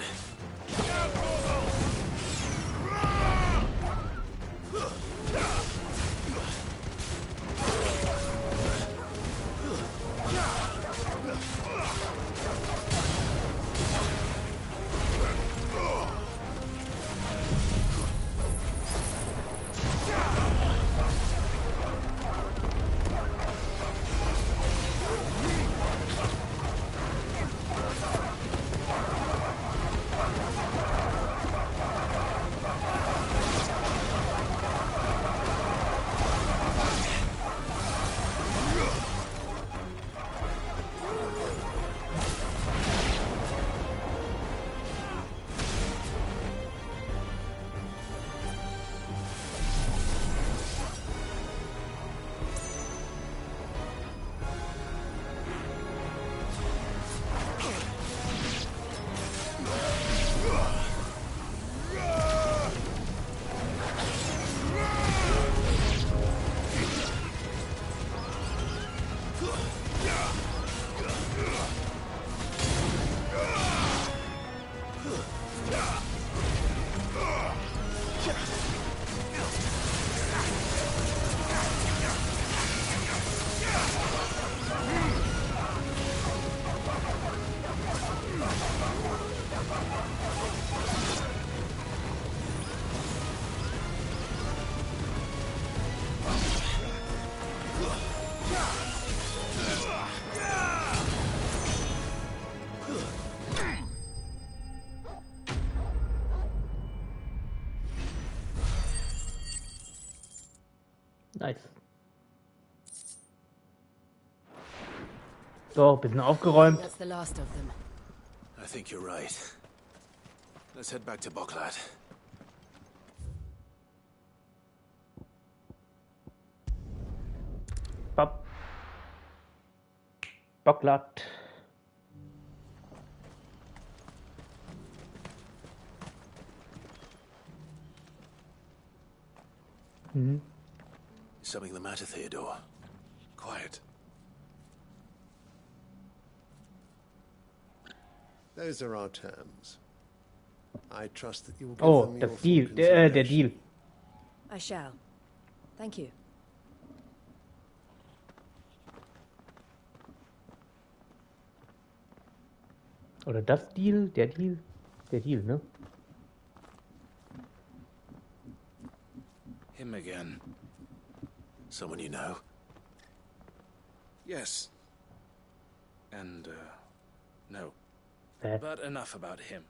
Nice. So, bisschen aufgeräumt. That's the last of them. I think you're right. Let's head back to Boklat. Boklat. Mhm. Is something the matter, Theodore? Quiet. Those are our terms. I trust that you will give them das your Deal, full der consideration. Deal. I shall. Thank you. Oder das Deal, der Deal, ne? Him again. Someone you know? Yes. And, no. That. But enough about him.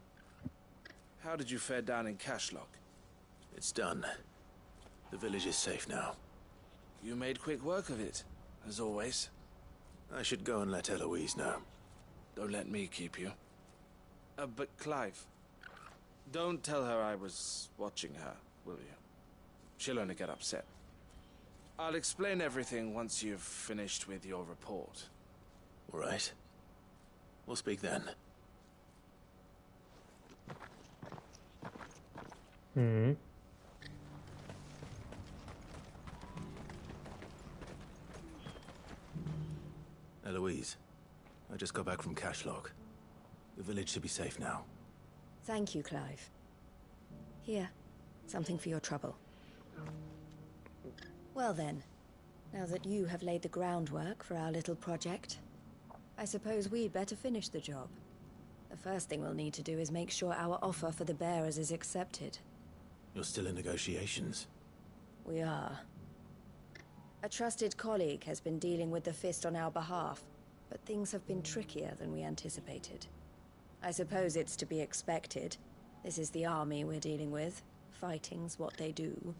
How did you fare down in Cashlock? It's done. The village is safe now. You made quick work of it. as always. I should go and let Eloise know. Don't let me keep you. But Clive, don't tell her I was watching her, will you? She'll only get upset. I'll explain everything once you've finished with your report. All right. We'll speak then. Hmm. Eloise, I just got back from Cashlock. The village should be safe now. Thank you, Clive. Here, something for your trouble. Well then, now that you have laid the groundwork for our little project, I suppose we'd better finish the job. The first thing we'll need to do is make sure our offer for the bearers is accepted. You're still in negotiations? We are. A trusted colleague has been dealing with the Fist on our behalf, but things have been trickier than we anticipated. I suppose it's to be expected. This is the army we're dealing with. Fighting's what they do.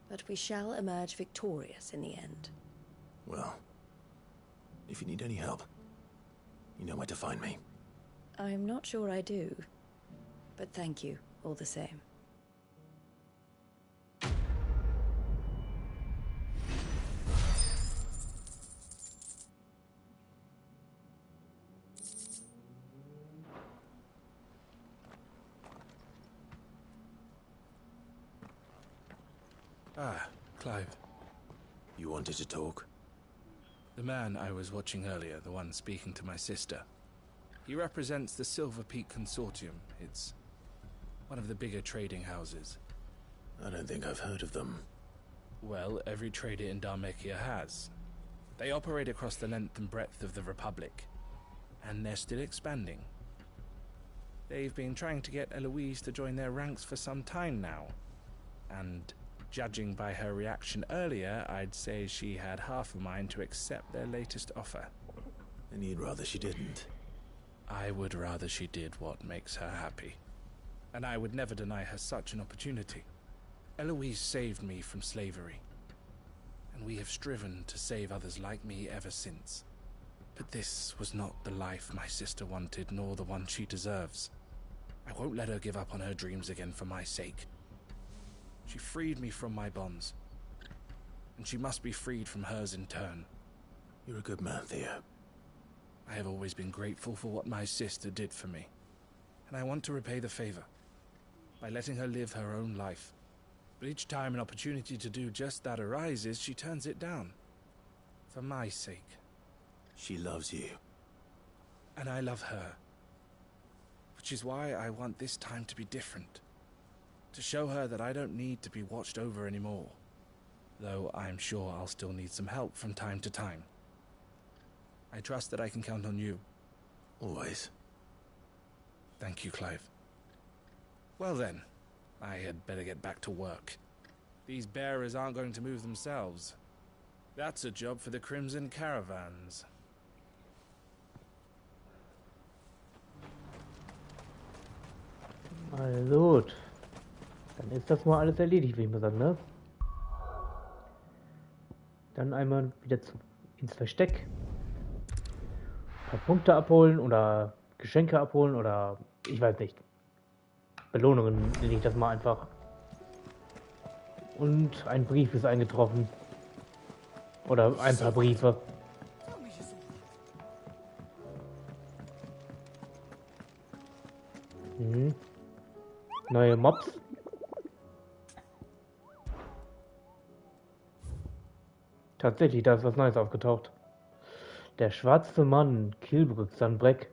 But we shall emerge victorious in the end. Well, if you need any help, you know where to find me. I'm not sure I do, but thank you all the same. Ah, Clive. You wanted to talk? The man I was watching earlier, the one speaking to my sister. He represents the Silver Peak Consortium. It's one of the bigger trading houses. I don't think I've heard of them. Well, every trader in Dharmekia has. They operate across the length and breadth of the Republic, and they're still expanding. They've been trying to get Eloise to join their ranks for some time now, and judging by her reaction earlier, I'd say she had half a mind to accept their latest offer. And you'd rather she didn't? I would rather she did what makes her happy. And I would never deny her such an opportunity. Eloise saved me from slavery, and we have striven to save others like me ever since. But this was not the life my sister wanted, nor the one she deserves. I won't let her give up on her dreams again for my sake. She freed me from my bonds, and she must be freed from hers in turn. You're a good man, Theo. I have always been grateful for what my sister did for me, and I want to repay the favor by letting her live her own life. But each time an opportunity to do just that arises, she turns it down. For my sake. She loves you. And I love her. Which is why I want this time to be different. To show her that I don't need to be watched over anymore. Though I'm sure I'll still need some help from time to time. I trust that I can count on you. Always. Thank you, Clive. Well then, I had better get back to work. These bearers aren't going to move themselves. That's a job for the Crimson Caravans. Also, dann ist das mal alles erledigt, würde ich mal sagen, ne? Dann einmal wieder ins Versteck. Ein paar Punkte abholen oder Geschenke abholen oder ich weiß nicht. Belohnungen nenne ich das mal einfach. Und ein Brief ist eingetroffen. Oder ein paar Briefe. Mhm. Neue Mobs. Tatsächlich, da ist was Neues aufgetaucht. Der schwarze Mann, Kilbrück, Sanbreck.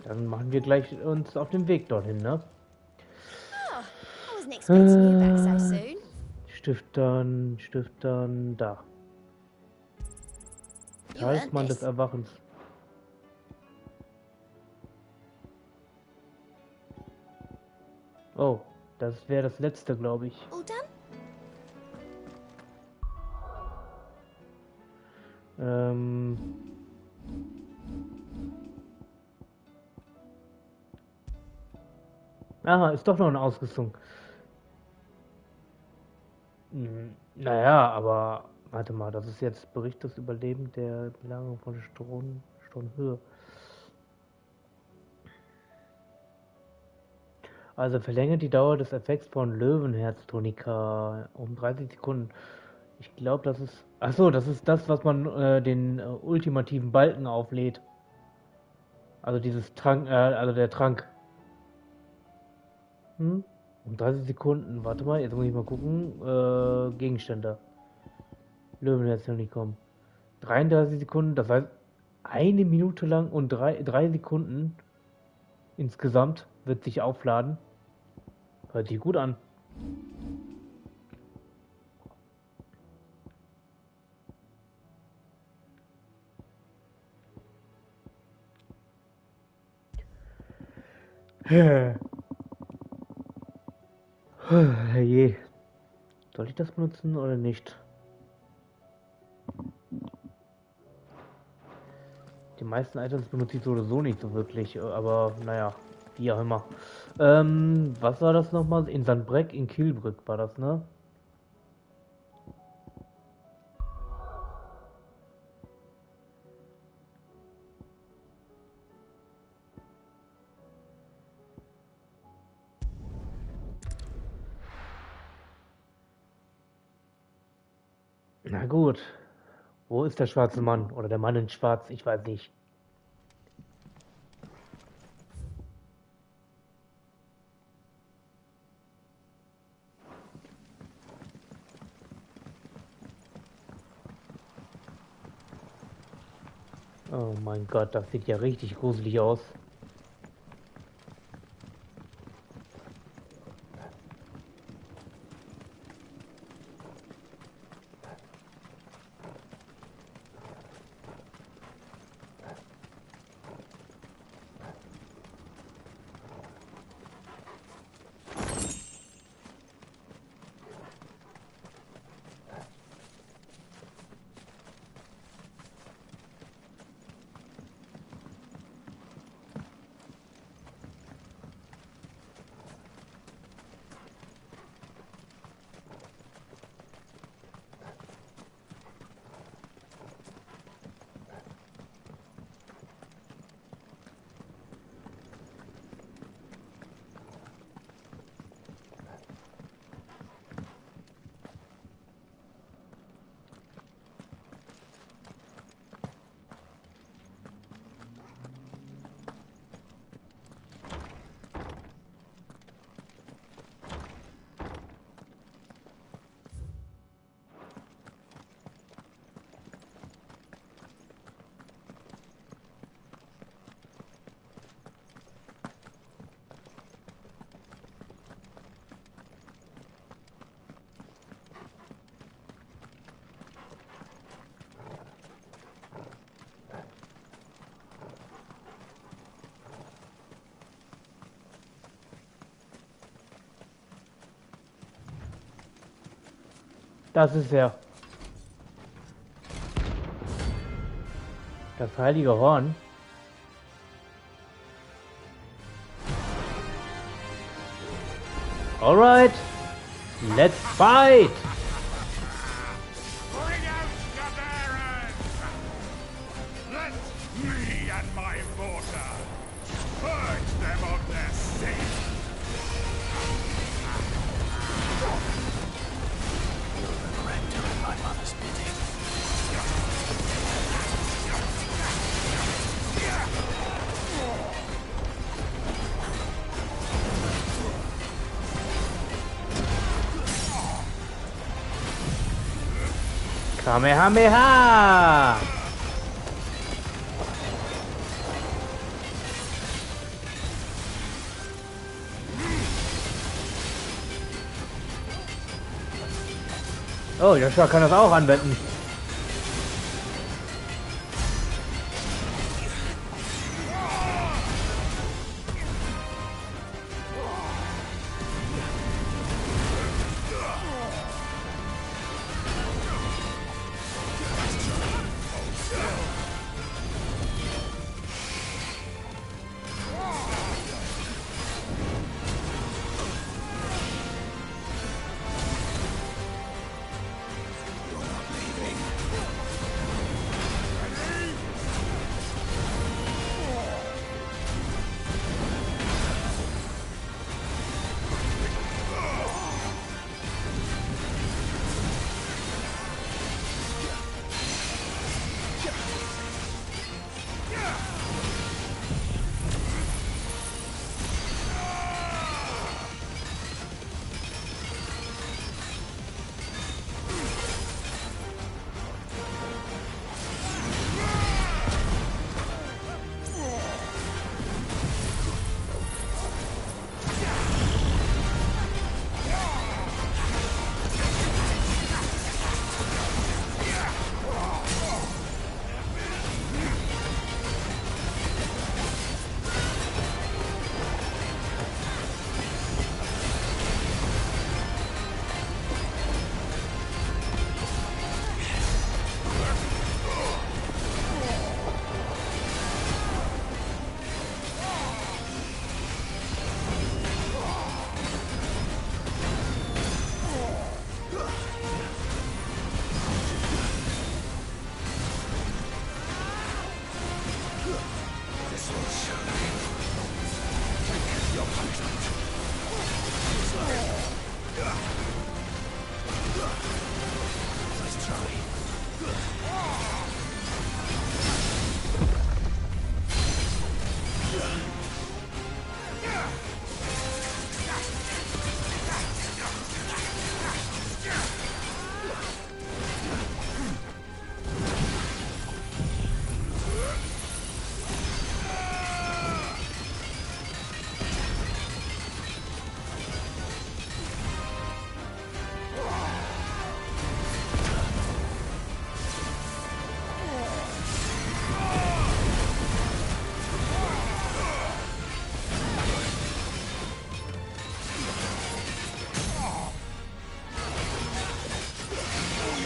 Dann machen wir gleich uns auf den Weg dorthin, ne? Stiftern, da. Talisman des Erwachens. Oh, das wäre das letzte, glaube ich. Aha, ist doch noch eine Ausrüstung. Naja, aber warte mal, das ist jetzt Bericht des Überlebens der Belagerung von Stonehöhe. Also verlängert die Dauer des Effekts von Löwenherz-Tonika um 30 Sekunden. Ich glaube, das ist... Achso, das ist das, was man den ultimativen Balken auflädt. Also dieses Trank, also der Trank. Um 30 Sekunden. Warte mal, jetzt muss ich mal gucken. Gegenstände. Löwenherz-Tonikum. 33 Sekunden, das heißt 1 Minute lang und 3 Sekunden insgesamt wird sich aufladen. Hört sich gut an. Herrje. Soll ich das benutzen oder nicht? Die meisten Items benutze ich so oder so nicht so wirklich, aber naja, wie auch immer. Was war das nochmal? In Sandbreck, in Kielbrück war das, ne? Na gut. Wo ist der schwarze Mann? Oder der Mann in Schwarz? Ich weiß nicht. Oh mein Gott, das sieht ja richtig gruselig aus. Das ist er. Das heilige Horn. Alright. Let's fight! Bring out your bearers! Let me and my mortar purge them of their sin! You'll regret doing my mother's bidding. Kamehameha! Oh, Joshua kann das auch anwenden.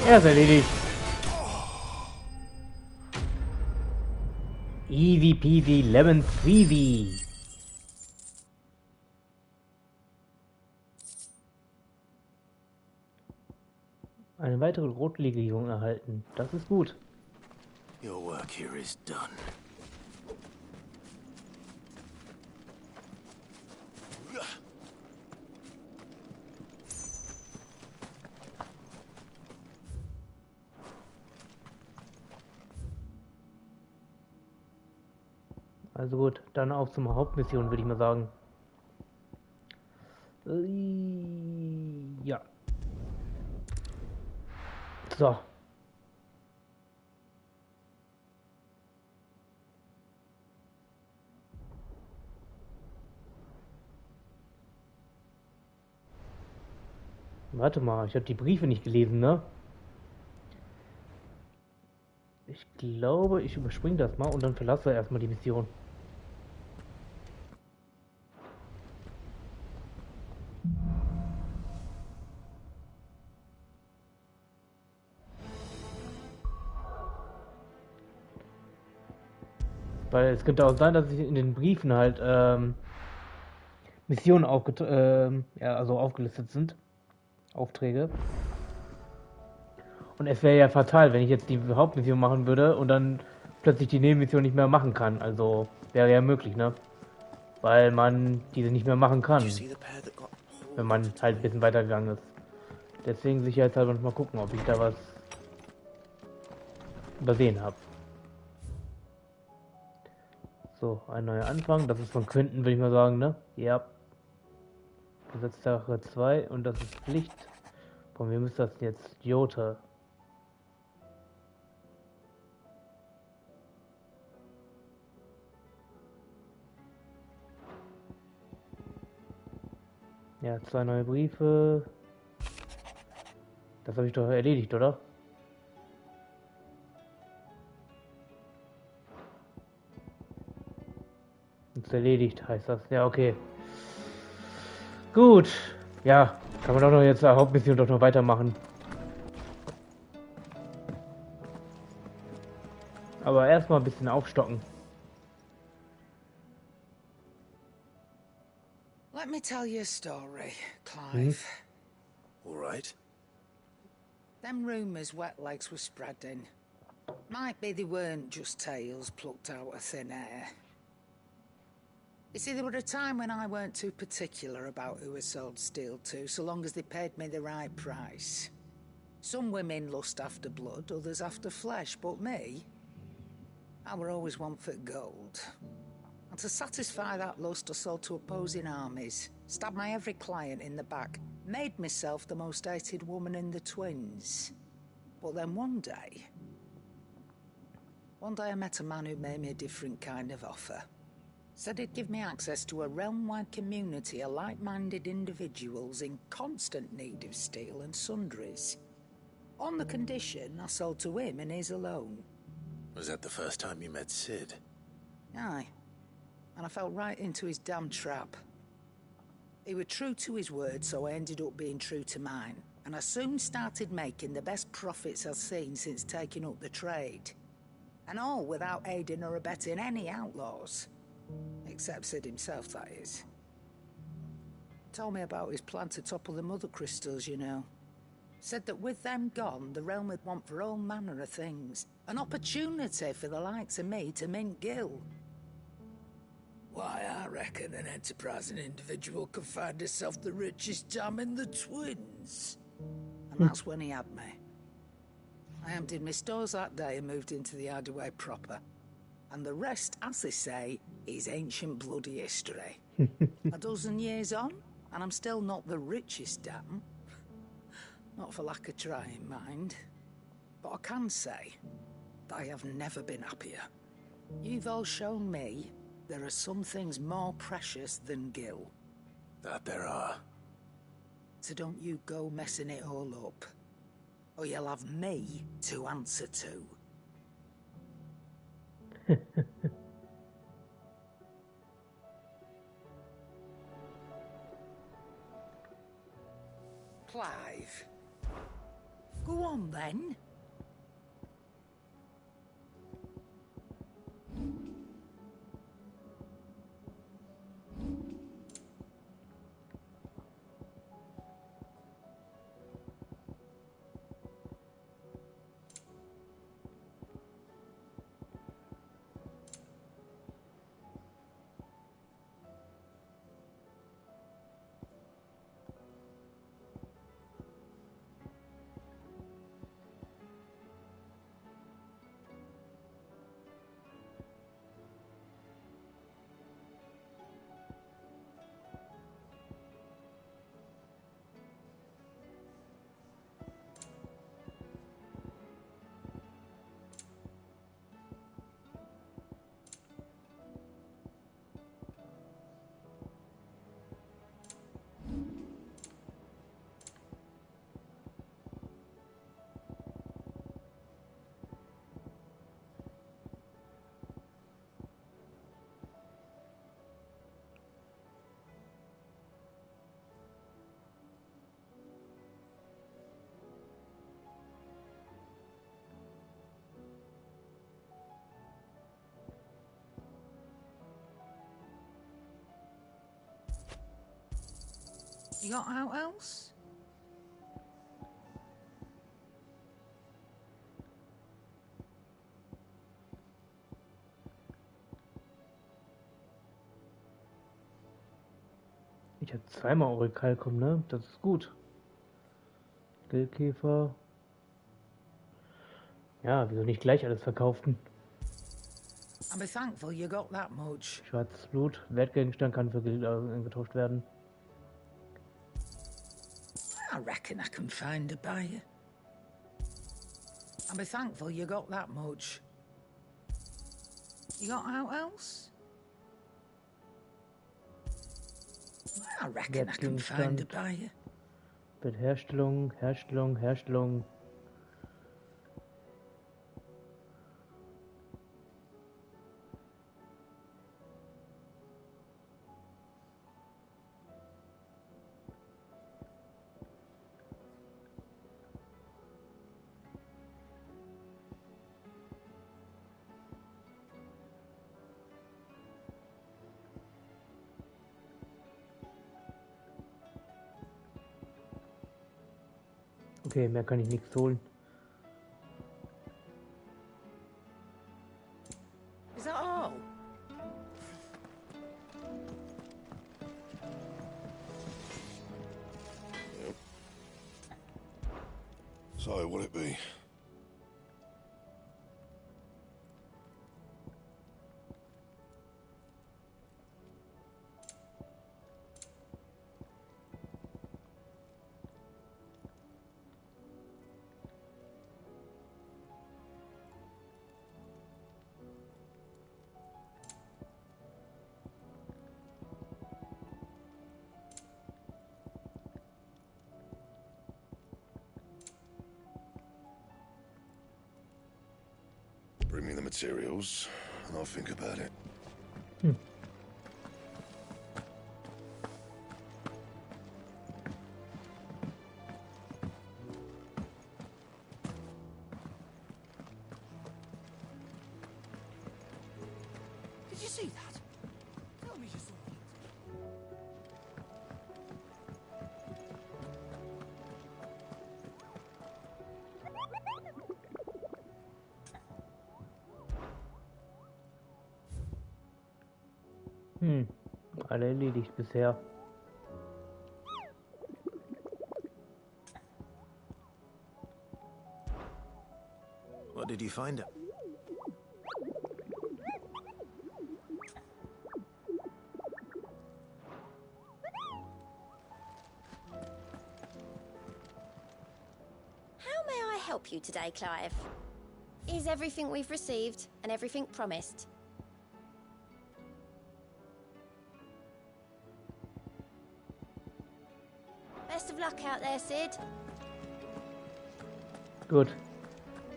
Er ist erledigt. Easy peasy lemon squeezy. Eine weitere Rotlegierung erhalten. Das ist gut. Your work here is done. Also gut, dann auf zum Hauptmission, würde ich mal sagen. Ja. So. Warte mal, ich habe die Briefe nicht gelesen, ne? Ich glaube, ich überspringe das mal und dann verlasse erstmal die Mission. Weil es könnte auch sein, dass ich in den Briefen halt Missionen ja, also aufgelistet sind. Aufträge. Und es wäre ja fatal, wenn ich jetzt die Hauptmission machen würde und dann plötzlich die Nebenmission nicht mehr machen kann. Also wäre ja möglich, ne? Weil man diese nicht mehr machen kann, wenn man halt ein bisschen weitergegangen ist. Deswegen sicherheitshalber noch mal gucken, ob ich da was übersehen habe. So, ein neuer Anfang. Das ist von Quentin, würde ich mal sagen, ne? Ja. Gesetzsache 2 und das ist Pflicht. Von wem ist das jetzt? Jota. Ja, 2 neue Briefe. Das habe ich doch erledigt, oder? Ist erledigt, heißt das. Ja, okay. Gut. Ja, kann man doch noch jetzt Hauptmission doch noch weitermachen. Aber erstmal ein bisschen aufstocken. Let me tell you a story, Clive. All right. Them rumours Wetlegs were spreading. Might be they weren't just tales plucked out of thin air. You see, there were a time when I weren't too particular about who I sold steel to, so long as they paid me the right price. Some women lust after blood, others after flesh, but me, I were always one for gold. And to satisfy that lust, I sold to opposing armies, stabbed my every client in the back, made myself the most hated woman in the twins. But then one day I met a man who made me a different kind of offer. Said he'd give me access to a realm-wide community of like-minded individuals in constant need of steel and sundries. On the condition I sold to him and his alone. Was that the first time you met Sid? Aye. And I fell right into his damn trap. He was true to his word, so I ended up being true to mine. And I soon started making the best profits I've seen since taking up the trade. And all without aiding or abetting any outlaws. Except Sid himself, that is. Told me about his plan to topple the mother crystals, you know. Said that with them gone, the realm would want for all manner of things. An opportunity for the likes of me to mint gil. Why, I reckon an enterprising individual could find himself the richest dam in the twins. And that's when he had me. I emptied my stores that day and moved into the hideaway proper. And the rest, as they say, is ancient bloody history. A dozen years on, and I'm still not the richest dam. Not for lack of trying, mind. But I can say that I have never been happier. You've all shown me there are some things more precious than gil. That there are. So don't you go messing it all up. Or you'll have me to answer to. Clive. Go on then. You got out else? Ich habe zweimal Aurikalkum, ne? Das ist gut. Grillkäfer. Ja, wieso nicht gleich alles verkaufen? I'm thankful you got that much. Schwarzes Blut. Wertgegenstand kann für Geld getauscht werden. I reckon I can find a buyer. I'm thankful you got that much. You got out else? I reckon I can find a buyer. Mit Herstellung. Okay, mehr kann ich nichts holen. Is that all? So, what'll it be? Bring me the materials, and I'll think about it. Did you see that? Tell me you saw it. Alle erledigt bisher. What did you find? How may I help you today, Clive? Is everything we've received and everything promised? Best of luck out there, Sid. Gut.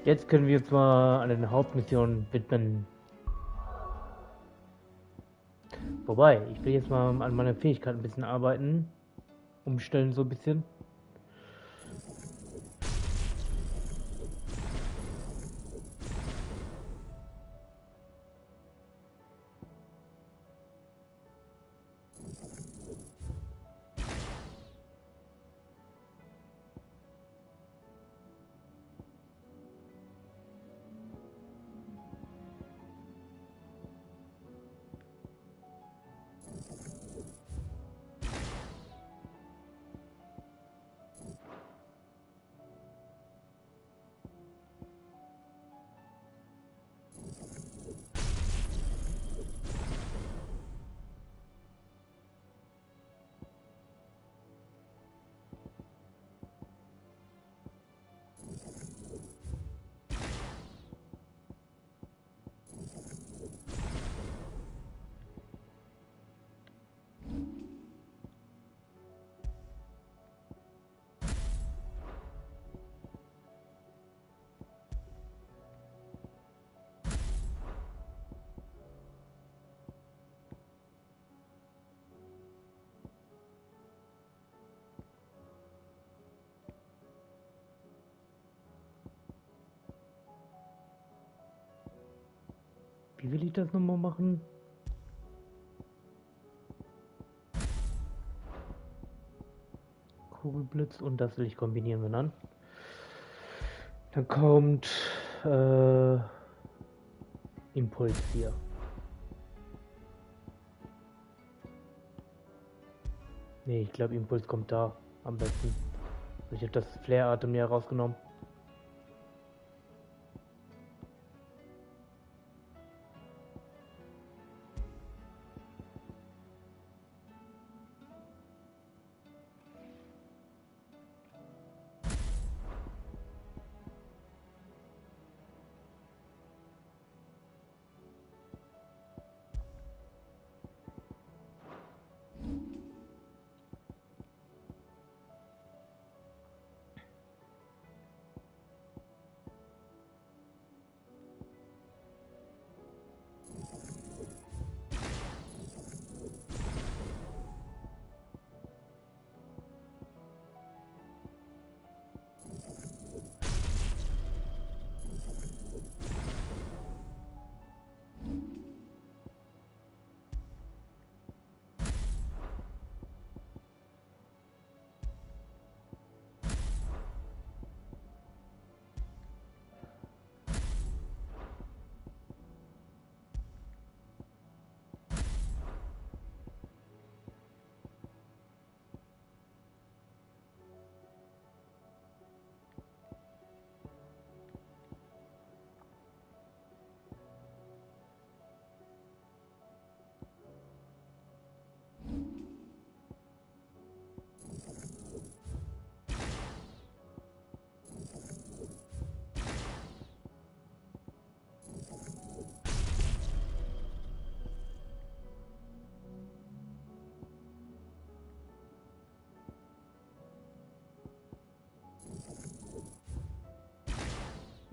Jetzt können wir uns mal an den Hauptmissionen widmen. Wobei, ich will jetzt mal an meiner Fähigkeit ein bisschen arbeiten. Umstellen so ein bisschen. Wie will ich das nochmal machen? Kugelblitz und das will ich kombinieren, wenn dann. Dann kommt Impuls hier. Nee, ich glaube Impuls kommt da am besten. Ich habe das Flare-Atem ja rausgenommen.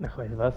Ach, weißt du was?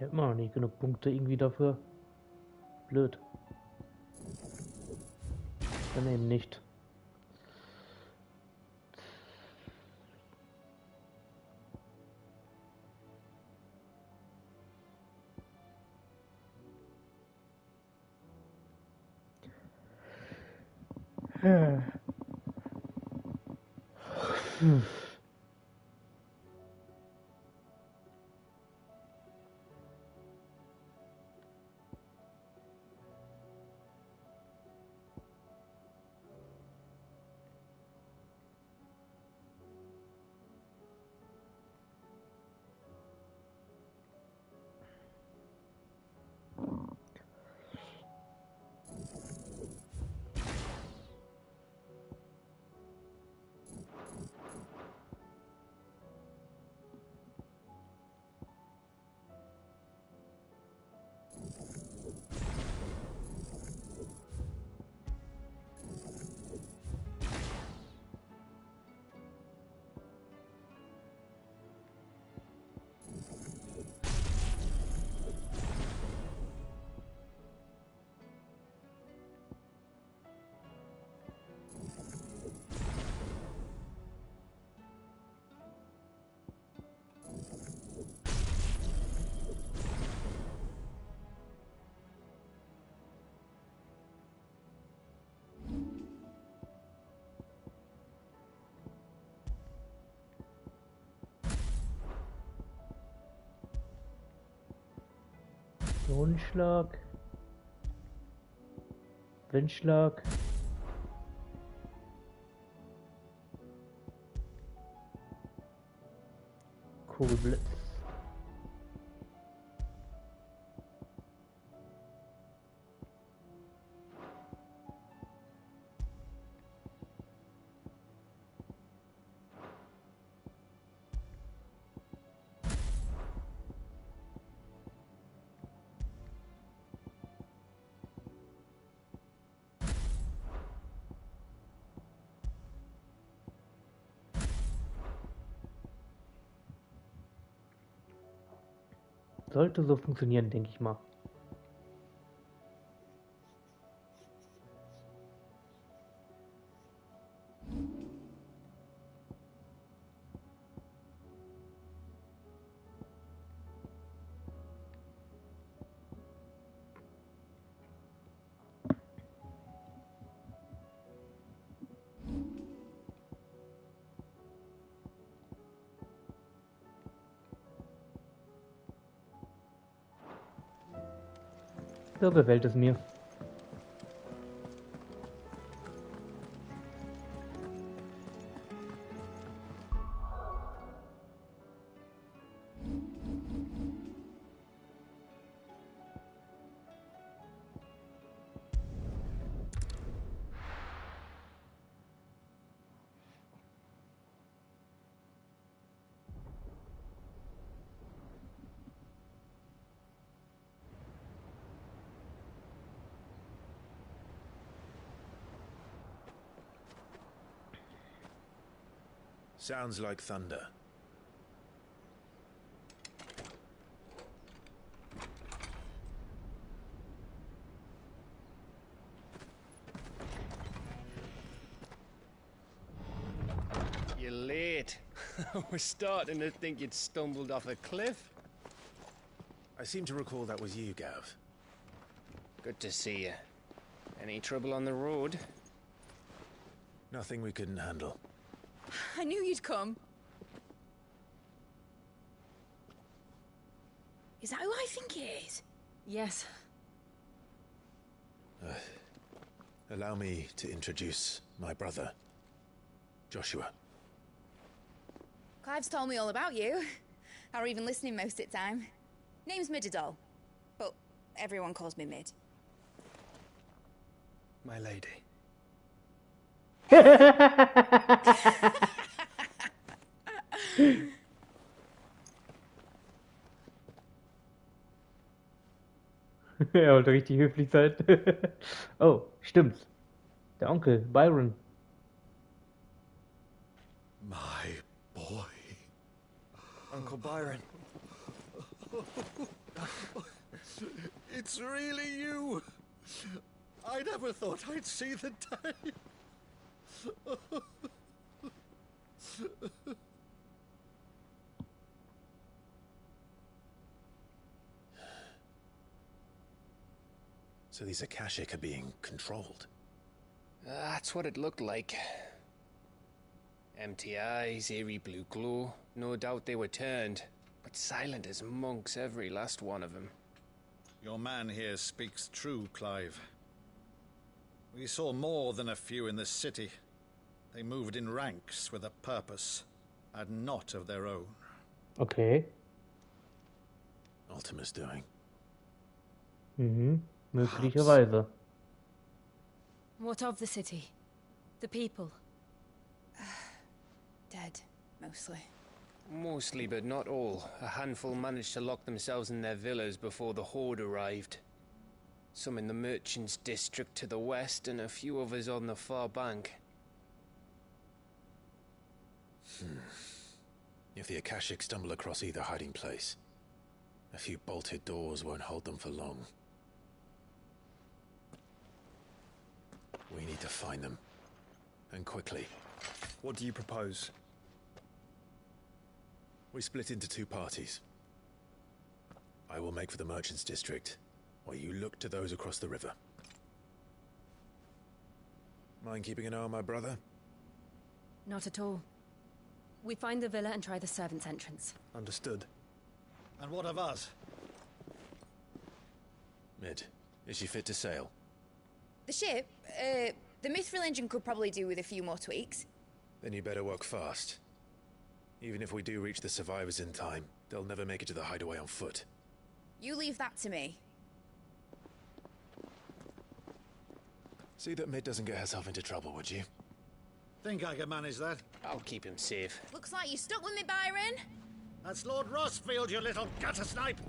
Ich habe immer noch nicht genug Punkte irgendwie dafür. Blöd. Dann eben nicht. Hm. So ein Schlag. Windschlag. Kugelblitz. Sollte so funktionieren, denke ich mal. So gefällt es mir. Sounds like thunder. You're late. We're starting to think you'd stumbled off a cliff. I seem to recall that was you, Gav. Good to see you. Any trouble on the road? Nothing we couldn't handle. I knew you'd come. Is that who I think it is? Yes. Allow me to introduce my brother, Joshua. Clive's told me all about you. Or even listening most of the time. Name's Midadol, but everyone calls me Mid. My lady. Er wollte richtig höflich sein. Oh, stimmt. Der Onkel, Byron. My boy. Uncle Byron. It's really you. I never thought I'd see the day. So these Akashic are being controlled. That's what it looked like. Empty eyes, eerie blue glow. No doubt they were turned, but silent as monks, every last one of them. Your man here speaks true, Clive. We saw more than a few in this city. They moved in ranks with a purpose, and not of their own. Okay. Ultima's doing. Möglicherweise. What of the city? The people? Dead, mostly. Mostly, but not all. A handful managed to lock themselves in their villas before the Horde arrived. Some in the Merchants' District to the west, and a few others on the far bank. If the Akashic stumble across either hiding place, a few bolted doors won't hold them for long. We need to find them. And quickly. What do you propose? We split into two parties. I will make for the Merchants' District, while you look to those across the river. Mind keeping an eye on my brother? Not at all. We find the villa and try the servants' entrance. Understood. And what of us? Mid, is she fit to sail? The ship, the mithril engine could probably do with a few more tweaks. Then you better work fast. Even if we do reach the survivors in time, they'll never make it to the hideaway on foot. You leave that to me. See that Mid doesn't get herself into trouble, would you? Think I can manage that. I'll keep him safe. Looks like you stuck with me, Byron. That's Lord Rossfield, you little gutter snipe!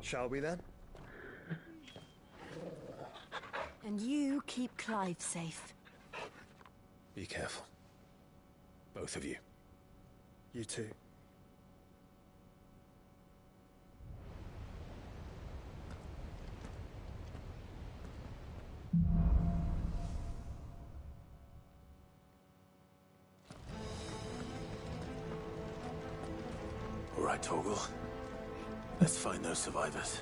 Shall we then? And you keep Clive safe. Be careful. Both of you. You too. All right, Torgal. Let's find those survivors.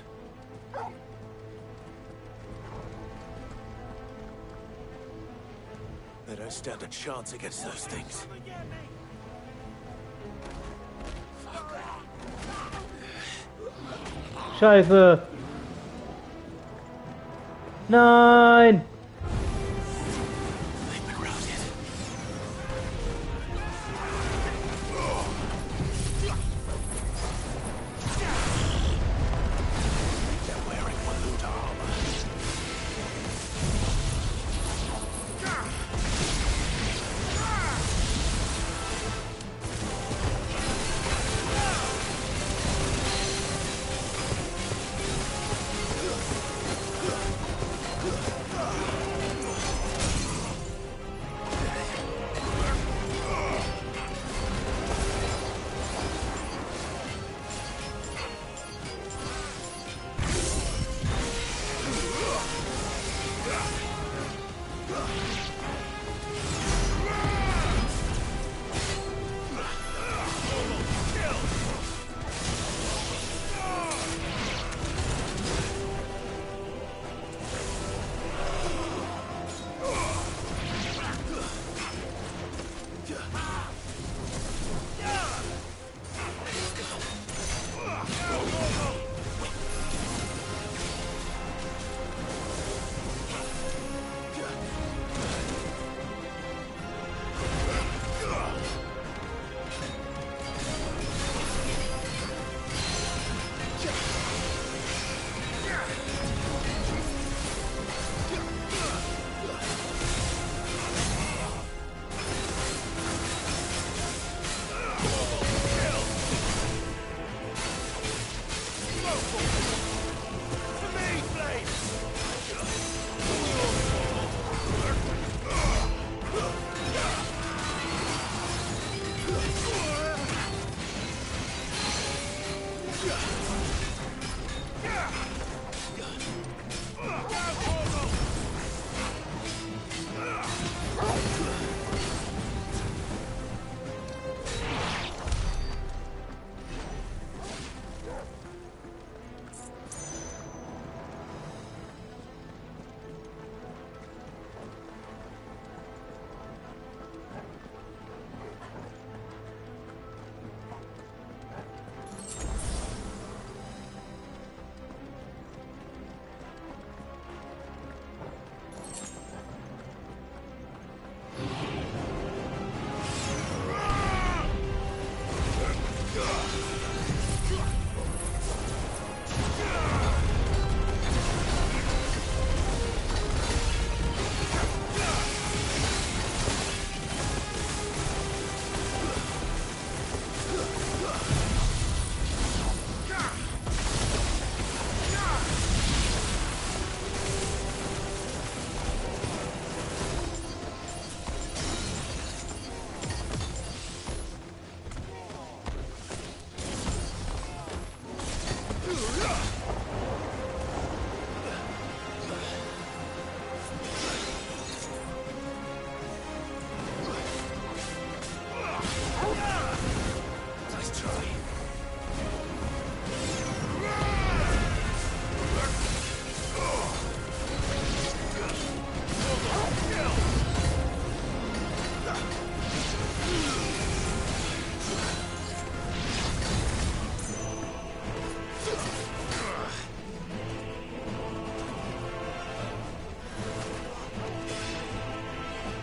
They don't stand a chance against those things. Scheiße! Nein!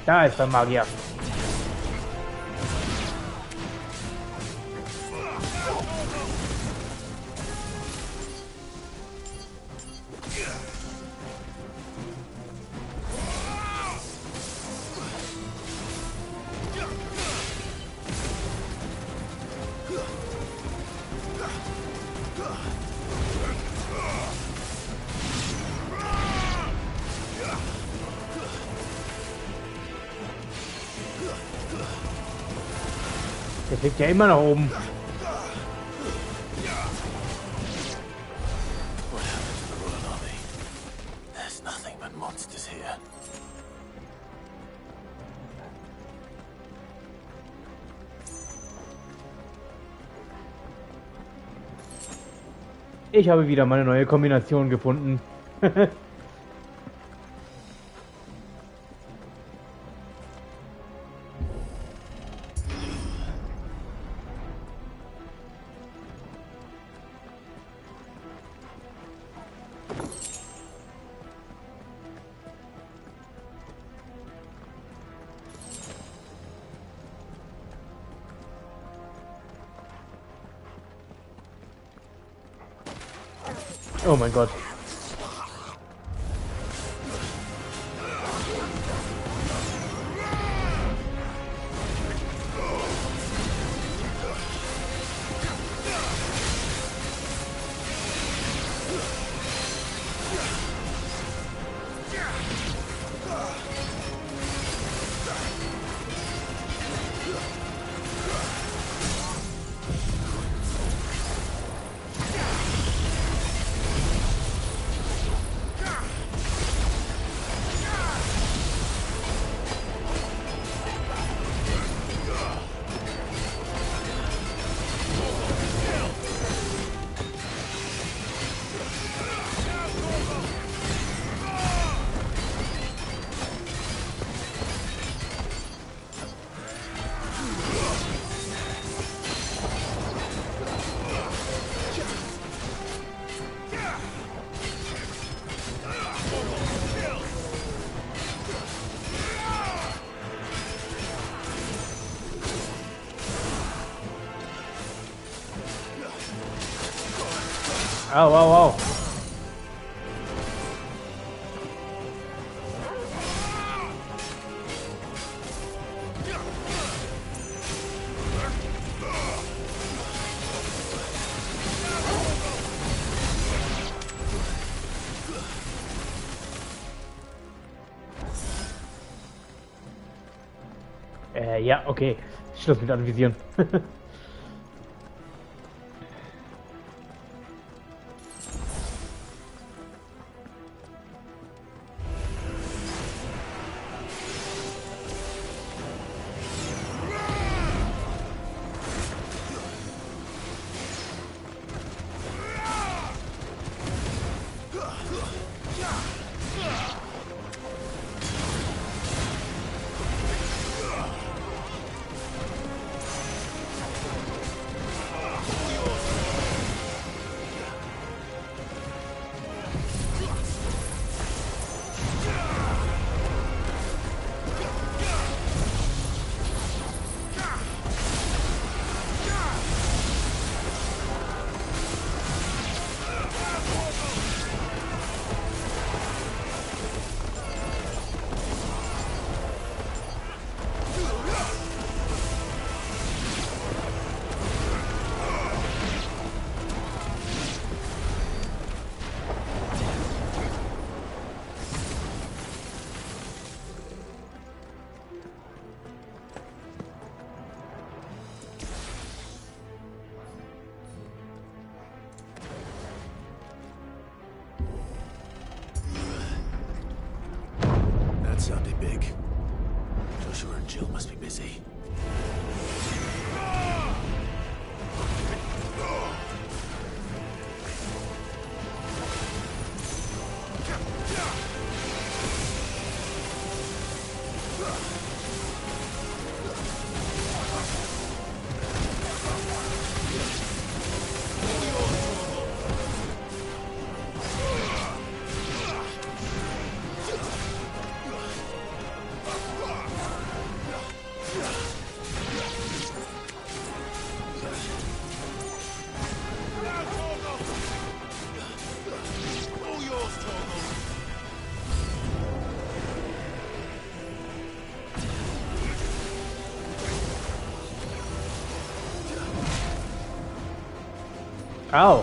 Da ist der Magier. Der fliegt ja immer nach oben. There's nothing but monsters here. Ich habe wieder meine neue Kombination gefunden. Oh mein Gott. Au, au, au. Ja, okay. Schluss mit Anvisieren. That sounded big. Joshua and Jill must be busy. Ow.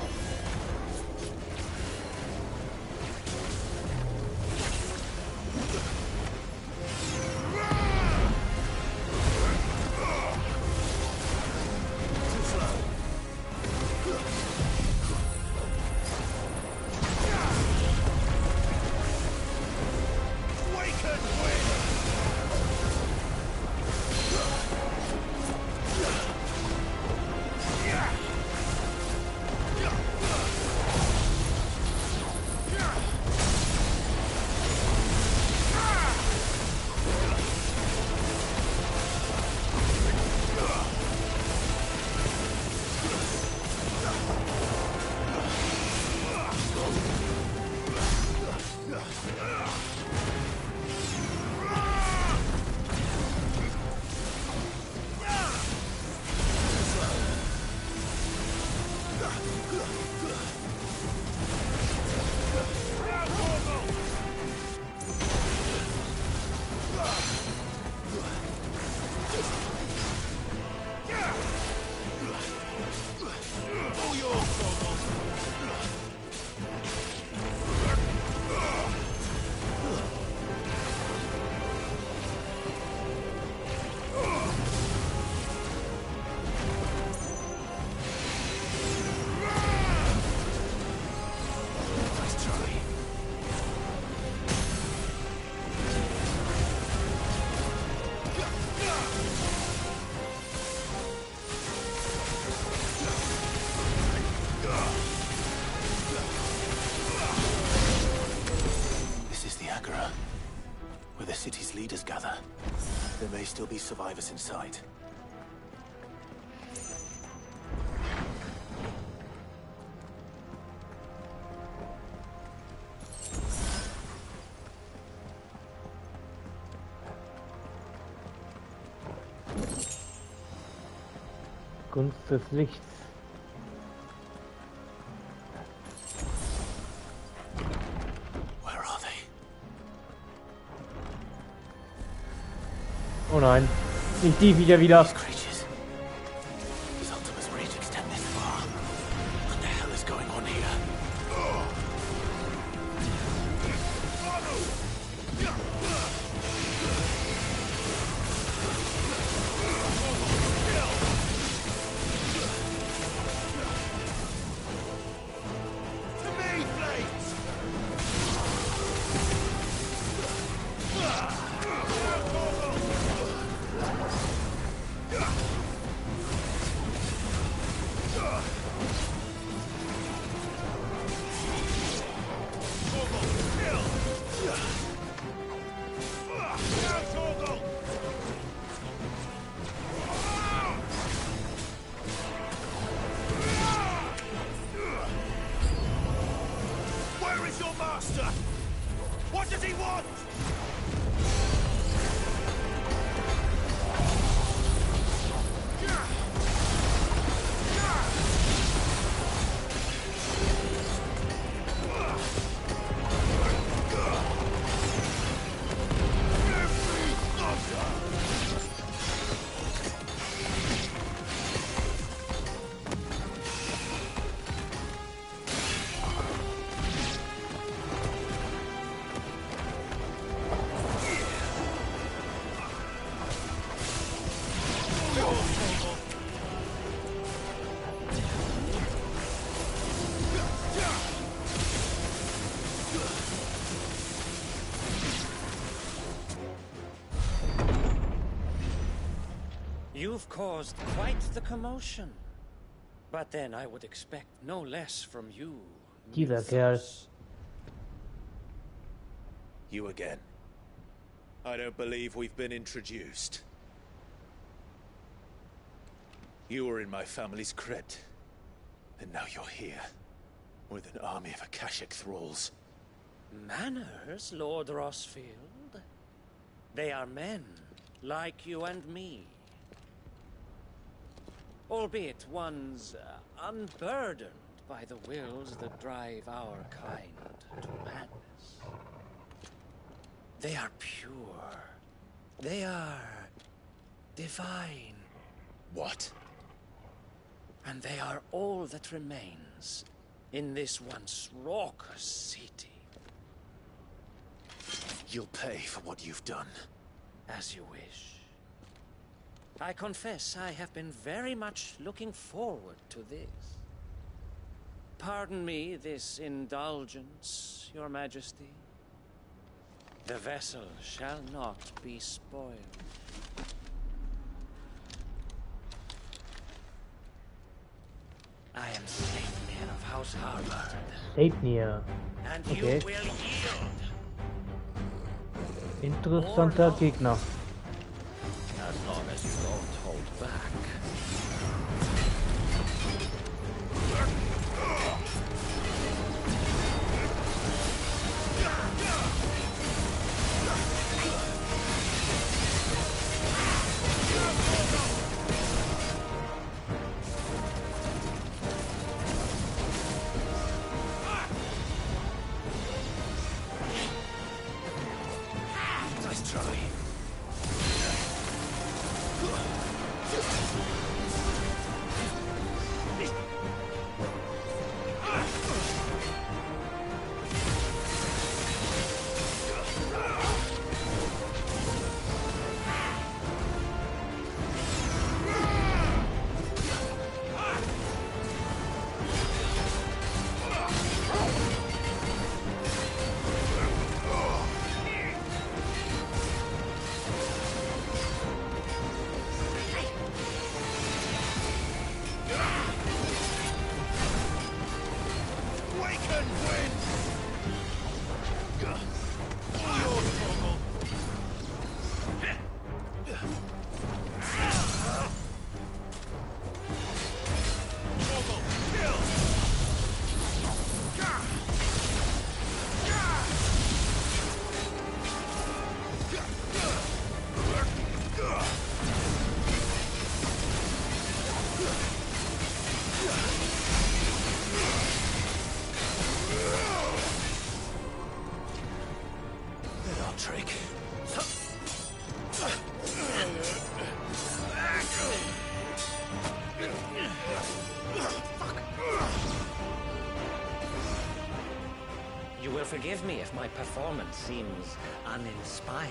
Where the city's leaders gather. There may still be survivors inside. Gunst des Lichts. Where are they? Oh nein, nicht die wieder. What does he want? You've caused quite the commotion. But then I would expect no less from you. Dieser Kerl. You again. I don't believe we've been introduced. You were in my family's crypt. And now you're here. With an army of Akashic thralls. Manners, Lord Rosfield? They are men, like you and me. Albeit ones unburdened by the wills that drive our kind to madness. They are pure. They are divine. What? And they are all that remains in this once raucous city. You'll pay for what you've done. As you wish. I confess I have been very much looking forward to this. Pardon me this indulgence, Your Majesty. The vessel shall not be spoiled. I am Sleipnir of House Harvard. Sleipnir. And Okay. you will yield. Interessanter Gegner. As long as you don't hold back. Nice try. Trick. You will forgive me if my performance seems uninspired.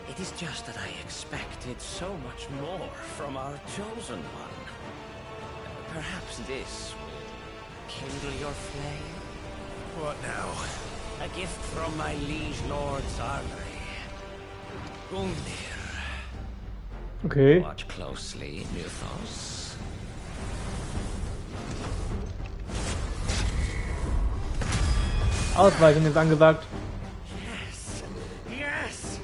It is just that I expected so much more from our chosen one. Perhaps this will kindle your flame? What now? A gift from my liege lord Zargri. Gungnir. Okay. Watch closely, Mythos. Ausweichen ist angesagt. Yes! Yes!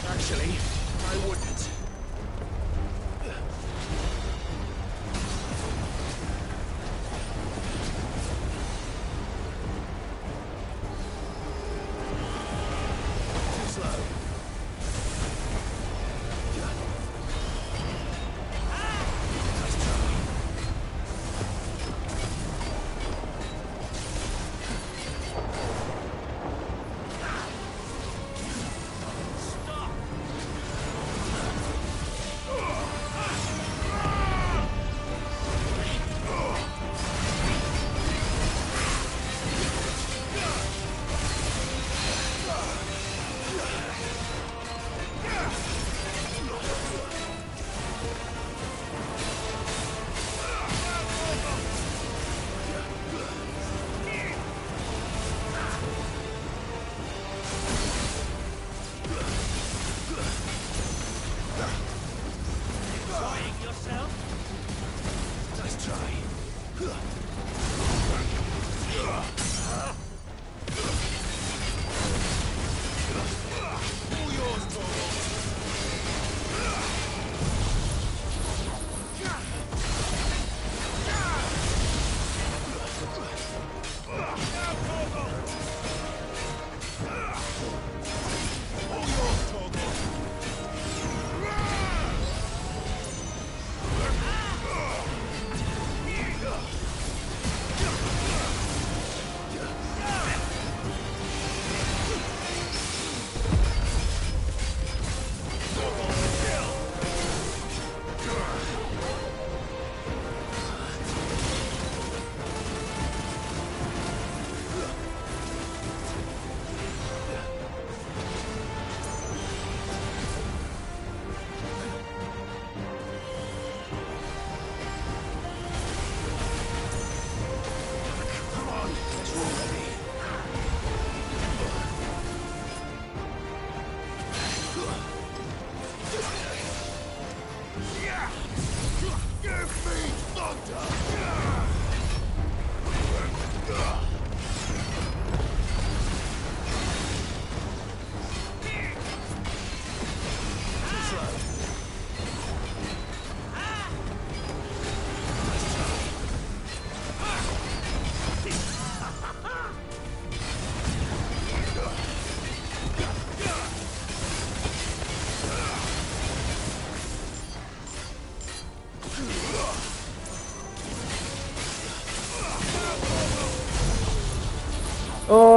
Actually, I wouldn't. Too slow. Nice try.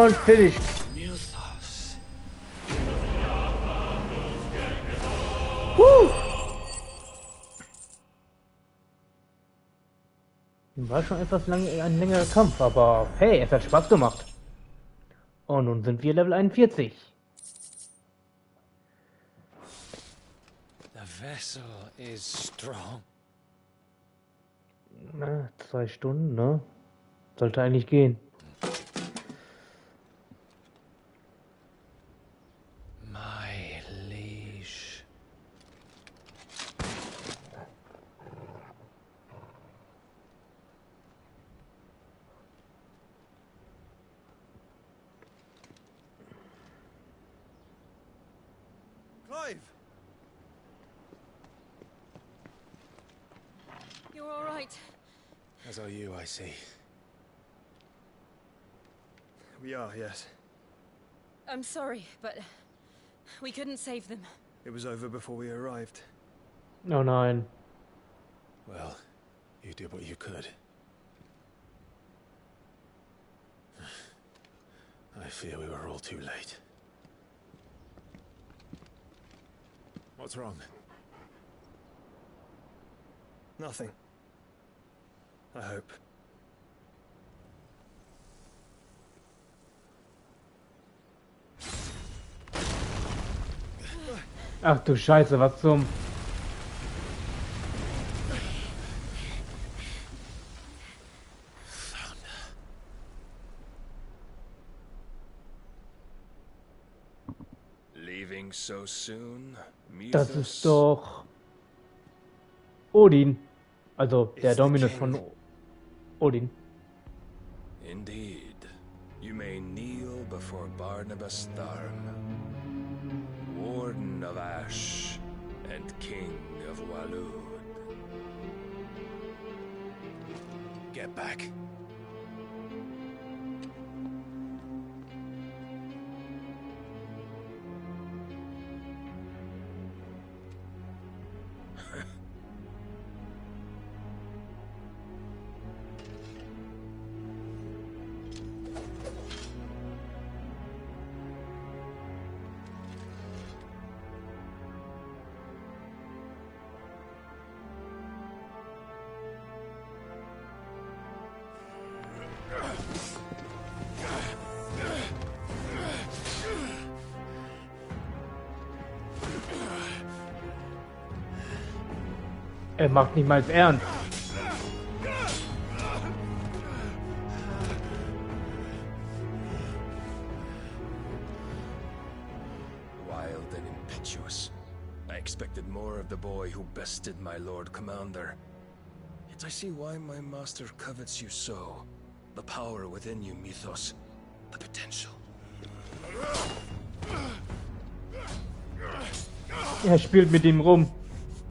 Und finished. War schon etwas ein längerer Kampf, aber hey, es hat Spaß gemacht. Und nun sind wir Level 41. The vessel is strong. Na, 2 Stunden, ne? Sollte eigentlich gehen. My liege. Clive! You're all right. As are you, I see. We are, yes. I'm sorry, but we couldn't save them. It was over before we arrived. Oh nein. Well, you did what you could. I fear we were all too late. What's wrong? Nothing. I hope. Ach du Scheiße, was zum... Leaving so soon, Das ist doch... Odin. Also der Dominus von Odin. Indeed. You may kneel before Barnabas Tharm, Warden of Ash and King of Walud. Get back. Er macht nicht mal ernst. Wild and impetuous. I expected more of the boy who bested my Lord Commander. Yet I see why my master covets you so. The power within you, Mythos. The potential. Er spielt mit ihm rum.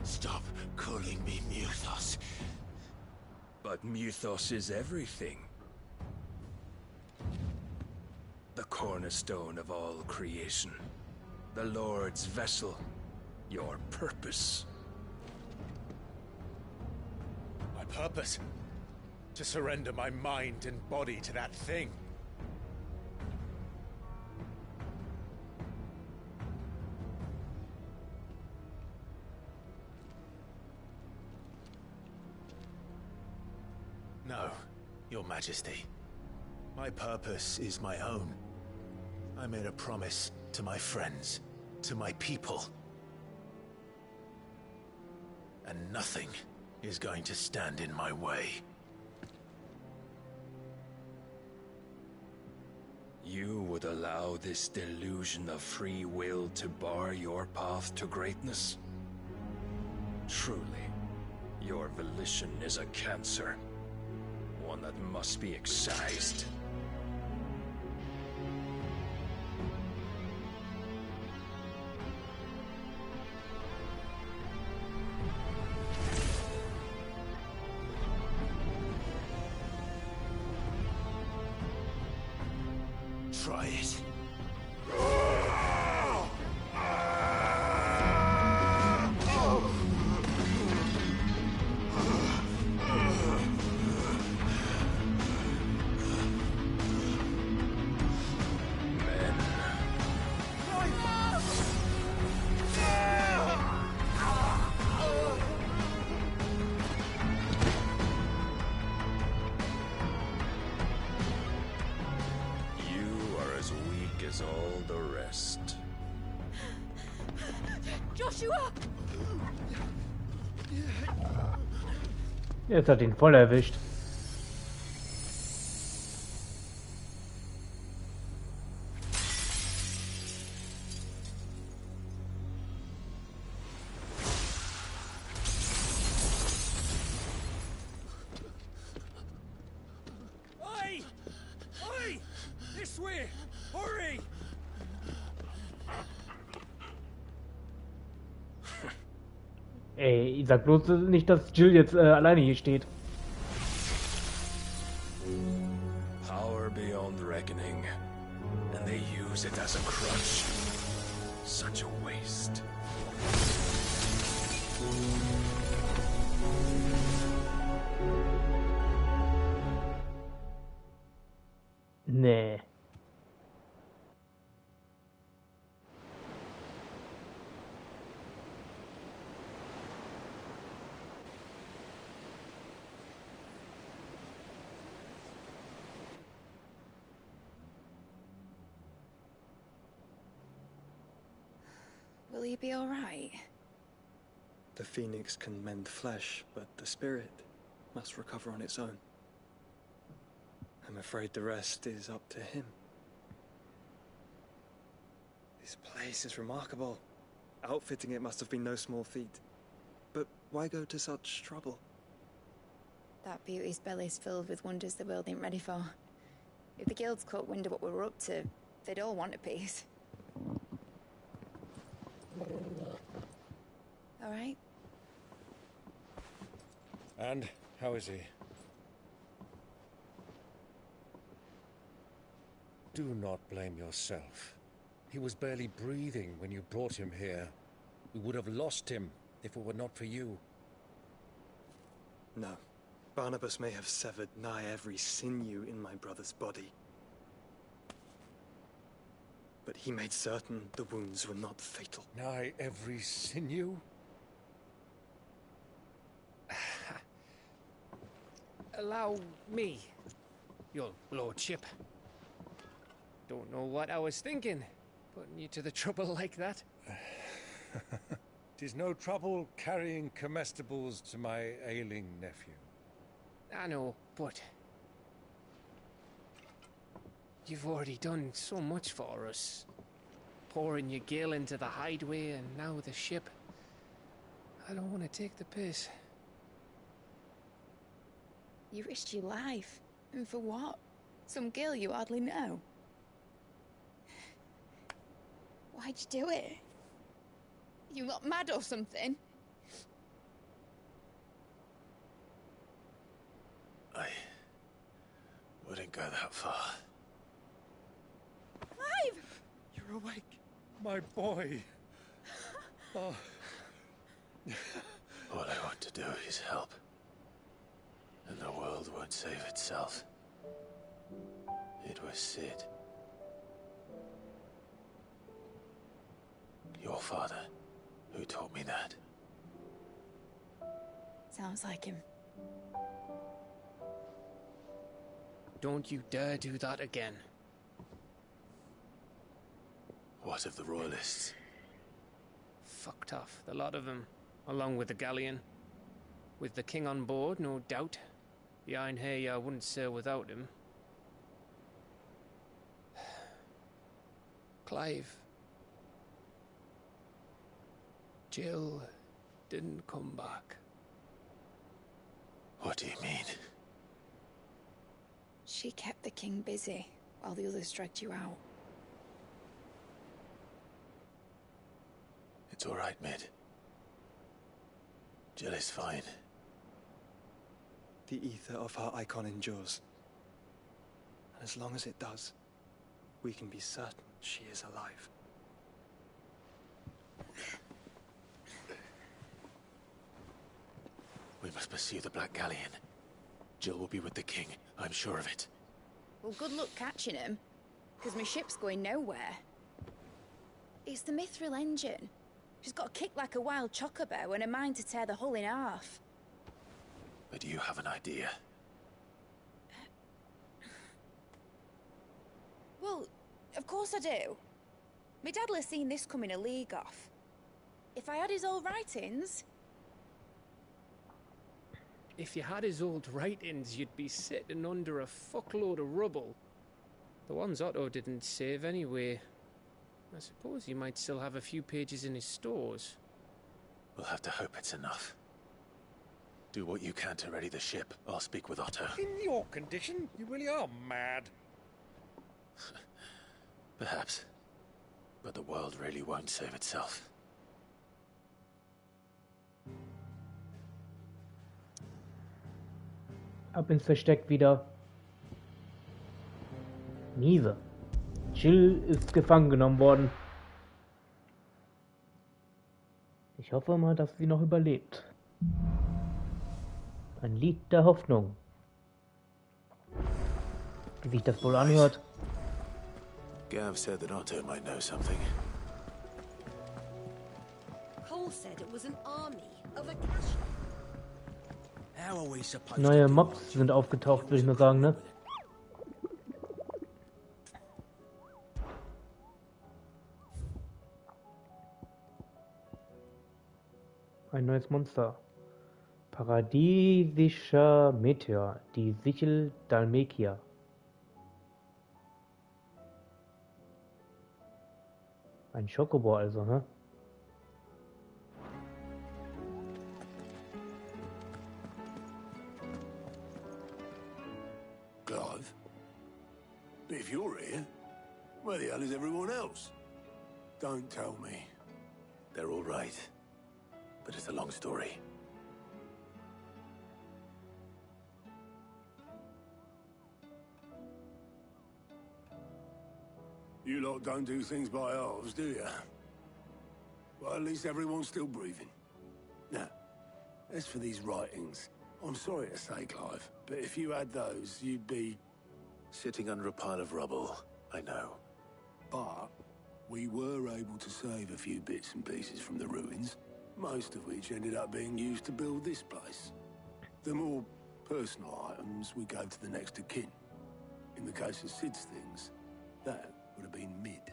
Stop calling me Mythos. But Mythos is everything. The cornerstone of all creation. The Lord's vessel. Your purpose. My purpose? To surrender my mind and body to that thing. No, Your Majesty. My purpose is my own. I made a promise to my friends, to my people. And nothing is going to stand in my way. You would allow this delusion of free will to bar your path to greatness? Truly, your volition is a cancer. One that must be excised. Try it. is all the rest. Joshua! Jetzt hat ihn voll erwischt. Oi! Oi! This way! Hurry! Ey, ich sag bloß nicht, dass Jill jetzt alleine hier steht. Power beyond reckoning. And they use it as a crutch. Such a waste. Nee. Will he be all right? The phoenix can mend flesh, but the spirit must recover on its own. I'm afraid the rest is up to him. This place is remarkable. Outfitting it must have been no small feat. But why go to such trouble? That beauty's belly's filled with wonders the world ain't ready for. If the guilds caught wind of what we were up to, they'd all want a piece. All right? And how is he? Do not blame yourself. He was barely breathing when you brought him here. We would have lost him if it were not for you. No. Barnabas may have severed nigh every sinew in my brother's body. But he made certain the wounds were not fatal. Nigh every sinew? Allow me, your lordship. Don't know what I was thinking, putting you to the trouble like that. 'Tis no trouble carrying comestibles to my ailing nephew. I know, but you've already done so much for us. Pouring your gil into the hideaway and now the ship. I don't want to take the piss. You risked your life. And for what? Some girl you hardly know. Why'd you do it? You got mad or something? I wouldn't go that far. Clive! You're awake. My boy. Oh. All I want to do is help. And the world won't save itself. It was Sid. Your father, who taught me that. Sounds like him. Don't you dare do that again. What of the Royalists? Fucked off, the lot of them, along with the galleon. With the king on board, no doubt. The Iron Hair wouldn't sail without him. Clive. Jill didn't come back. What do you mean? She kept the king busy while the others dragged you out. It's all right, Mid. Jill is fine. The ether of her icon endures. And as long as it does, we can be certain she is alive. We must pursue the Black Galleon. Jill will be with the king, I'm sure of it. Well, good luck catching him, because my ship's going nowhere. It's the Mithril engine. She's got a kick like a wild chocobo and a mind to tear the hull in half. But do you have an idea? Well, of course course I do. My dad'll have seen this coming a league off. If I had his old writings... If you had his old writings, you'd be sitting under a fuckload of rubble. The ones Otto didn't save anyway. I suppose he might still have a few pages in his stores. We'll have to hope it's enough. Do what you can to ready the ship. I'll speak with Otto. In your condition, you really are mad. Perhaps. But the world really won't save itself. Ab ins Versteck wieder. Miese. Jill ist gefangen genommen worden. Ich hoffe mal, dass sie noch überlebt. Ein Lied der Hoffnung. Wie sich das wohl anhört. Gav said that Otto might know something. Cole said it was an army of a cash. How are we supposed Neue Mobs sind aufgetaucht, würde ich mal sagen, ne? Ein neues Monster. Paradiesischer Meteor. Die Sichel Dalmekia. Ein Schokobo also, ne? Clive? If you're here, where the hell is everyone else? Don't tell me. They're all right. But it's a long story. You lot don't do things by halves, do you? Well, at least everyone's still breathing. Now, as for these writings, I'm sorry to say, Clive, but if you had those, you'd be... Sitting under a pile of rubble, I know. But we were able to save a few bits and pieces from the ruins, most of which ended up being used to build this place. The more personal items we gave to the next of kin. In the case of Sid's things, that would have been mid.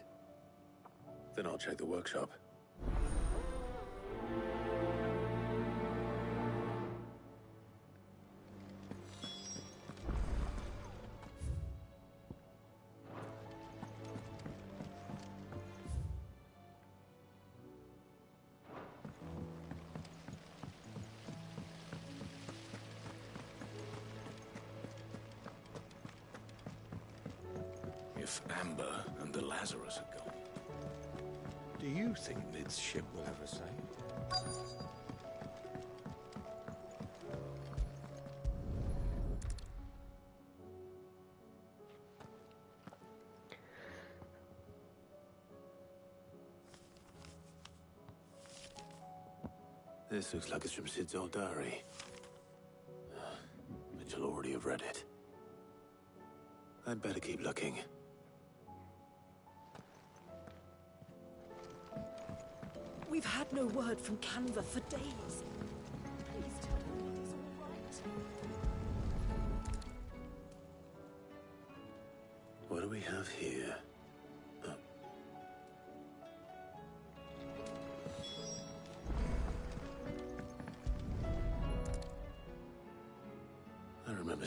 Then I'll check the workshop. If Amber and the Lazarus are gone, do you think Mid's ship will ever sail? This looks like it's from Sid's old diary. But you'll already have read it. I'd better keep looking. We've had no word from Canva for days. Please tell me he's all right. What do we have here? Oh. I remember.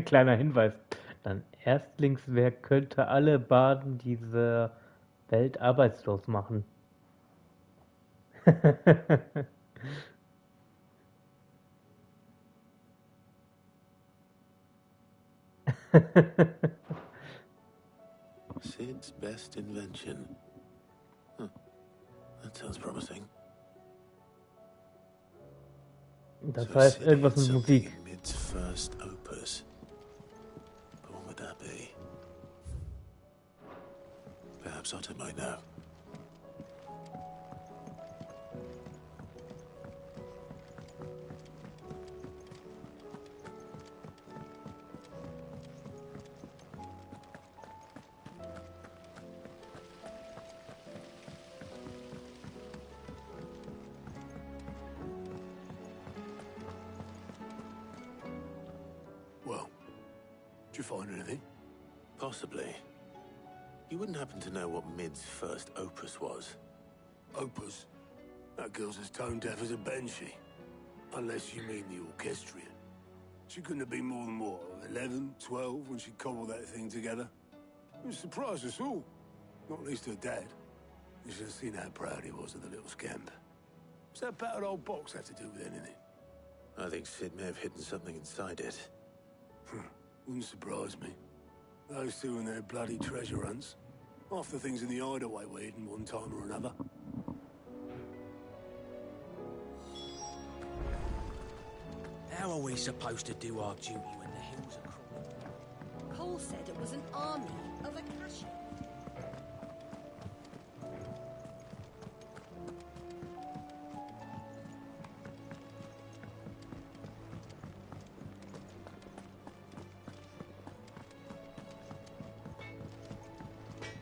Kleiner Hinweis. Ein Erstlingswerk könnte alle Barden dieser Welt arbeitslos machen. Sid's best invention. Huh. That sounds promising. Das heißt irgendwas mit Musik. Mid's first opus. But what would that be? Perhaps Otto might know. Well, did you find anything? Possibly. You wouldn't happen to know what Mid's first opus was? Opus? That girl's as tone deaf as a banshee. Unless you mean the orchestrion. She couldn't have been more than, what, 11, 12 when she cobbled that thing together? It surprised us all. Not least her dad. You should have seen how proud he was of the little scamp. What's that battered old box have to do with anything? I think Sid may have hidden something inside it. Wouldn't surprise me. Those two and their bloody treasure hunts. Half the things in the hideaway were hidden one time or another. How are we supposed to do our duty when the hills are crawling? Cole said it was an army of Akashi.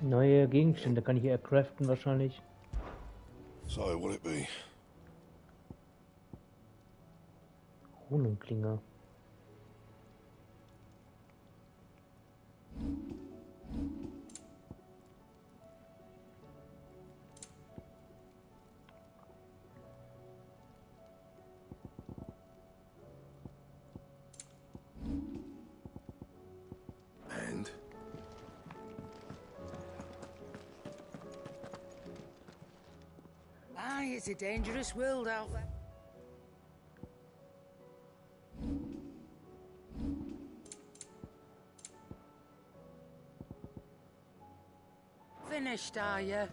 Neue Gegenstände kann ich hier craften wahrscheinlich. So, will it be? Runenklinge. And? Aye, it's a dangerous world out there. Finished, are you?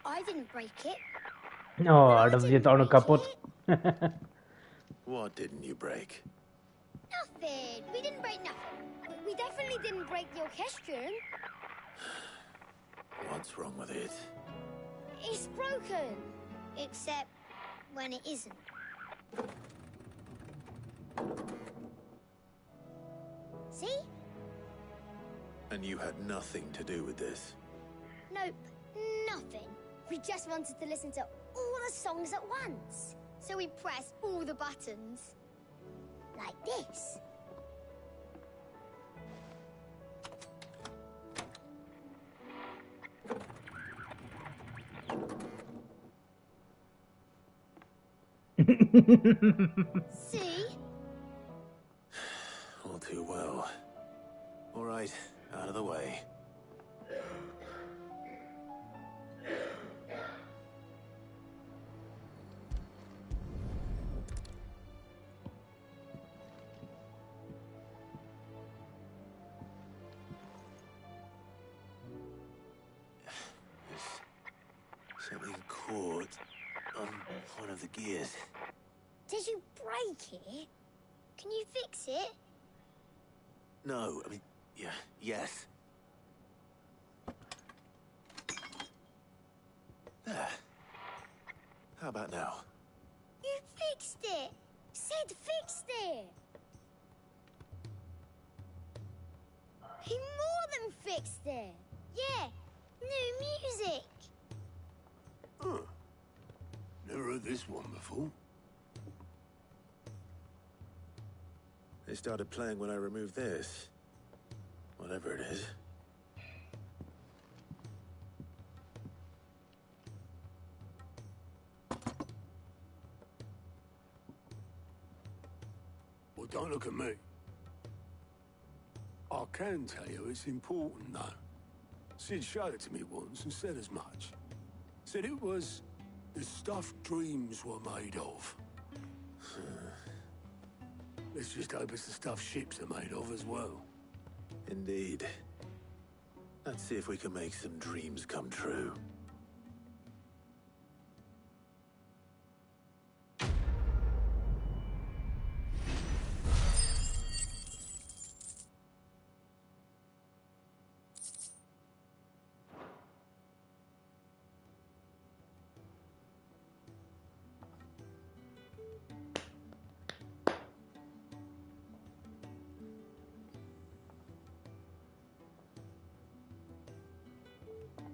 I didn't break it. Oh, das ist jetzt auch noch kaputt. What didn't you break? Nothing. We didn't break nothing. We definitely didn't break the orchestrion. What's wrong with it? It's broken. Except when it isn't. See? And you had nothing to do with this? Nope. Nothing. We just wanted to listen to all the songs at once. So we pressed all the buttons. Like this. See? All too well. All right, out of the way. There's something caught on one of the gears. Did you break it? Can you fix it? No, I mean, yeah, yes. There. How about now? You fixed it! Sid fixed it! He more than fixed it! Yeah, new music! Huh. Never heard this one before. They started playing when I removed this. Whatever it is. Well, don't look at me. I can tell you it's important, though. Sid showed it to me once and said as much. Said it was the stuff dreams were made of. Let's just hope it's the stuff ships are made of as well. Indeed. Let's see if we can make some dreams come true.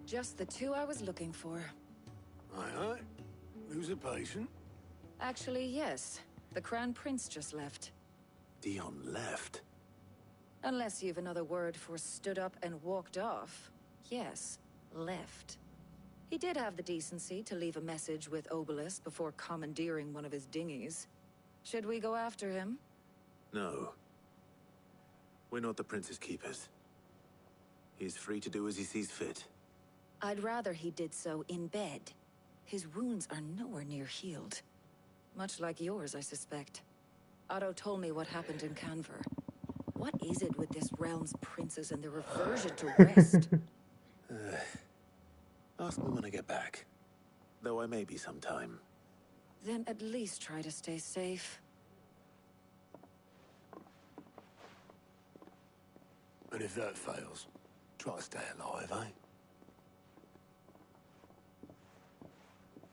Just the two I was looking for. Aye, aye. Who's a patient? Actually, yes. The Crown Prince just left. Dion left? Unless you've another word for stood up and walked off. Yes, left. He did have the decency to leave a message with Obelisk before commandeering one of his dinghies. Should we go after him? No. We're not the Prince's keepers. He's free to do as he sees fit. I'd rather he did so in bed. His wounds are nowhere near healed. Much like yours, I suspect. Otto told me what happened in Canver. What is it with this realm's princes and their aversion to rest? Ask me when I get back. Though I may be sometime. Then at least try to stay safe. And if that fails, try to stay alive, eh?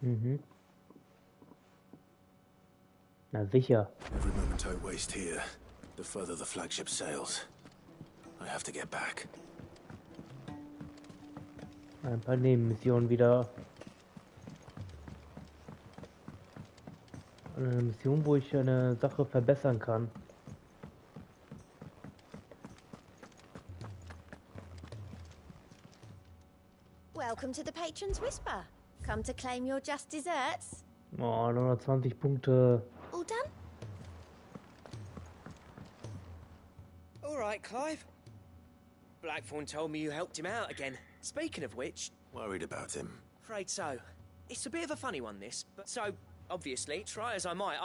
Mhm. Na sicher. Every moment I waste here, the further the flagship sails. I have to get back. Ein paar Nebenmissionen wieder. Eine Mission, wo ich eine Sache verbessern kann. Welcome to the Patron's Whisper. Come to claim your just desserts. Oh, 920 Punkte. All done? All right, Clive. Blackthorn told me you helped him out again. Speaking of which... Worried about him. Afraid so. It's a bit of a funny one, this. But so, obviously, try as I might,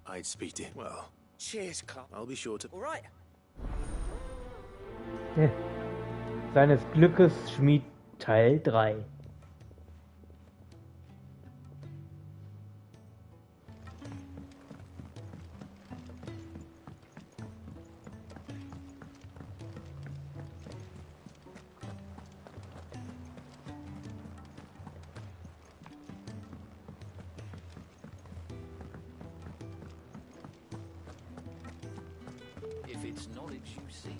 I'd speak to him. Well... Cheers, Clive. I'll be sure to... All right. Seines Glückes Schmied Teil 3. If it's knowledge you seek.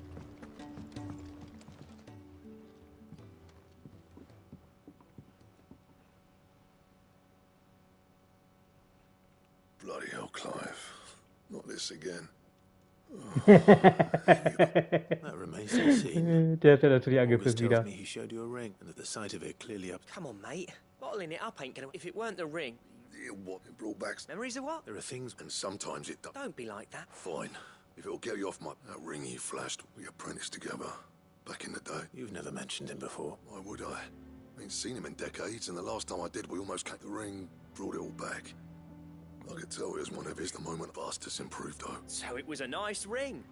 Bloody hell, Clive. Not this again. That remains to be seen. Der hat ja natürlich August angepisst tells wieder. me he showed you a ring, and that the sight of it clearly up. Come on, mate. Bottling it up ain't gonna... If it weren't the ring... Yeah, what? It brought back... Memories of what? There are things... And sometimes it... Don't be like that. Fine. If it'll get you off my... That ring he flashed, we apprenticed together. Back in the day. You've never mentioned him before. Why would I? Ain't seen him in decades, and the last time I did, we almost kept the ring, brought it all back. I could tell it was one of his the moment Bastards improved, though. So it was a nice ring.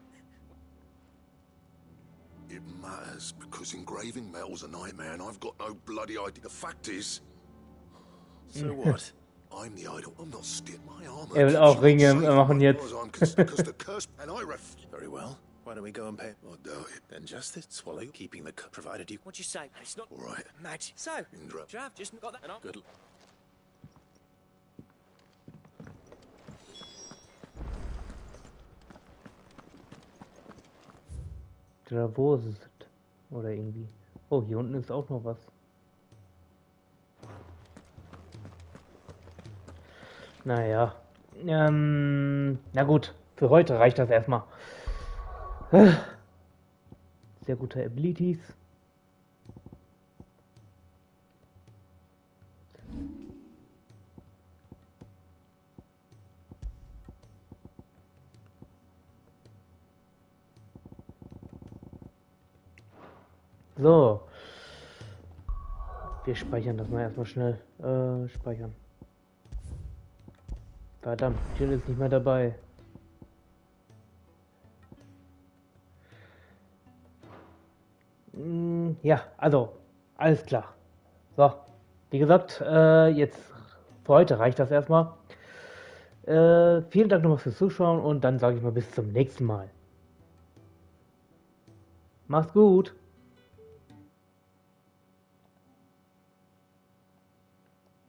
It matters, because engraving metal's a nightmare, and I've got no bloody idea. The fact is... So what? I'm the idol. I'm not stiff. My armor... Will auch Ringe machen jetzt. Very well. Why don't we go and pay? I doubt it. Then justice, swallow, keeping the provided you... What'd you say? It's not... All right. Magic. So, Indra. Trav just got that... And Good. Wo ist es? Oder irgendwie. Oh, hier unten ist auch noch was. Naja. Na gut, für heute reicht das erstmal. Sehr gute Abilities. So. Wir speichern das mal erstmal schnell. Speichern. Verdammt, Jill ist nicht mehr dabei. Ja, also, alles klar. So, wie gesagt, jetzt für heute reicht das erstmal. Vielen Dank nochmal fürs Zuschauen und dann sage ich mal bis zum nächsten Mal. Mach's gut.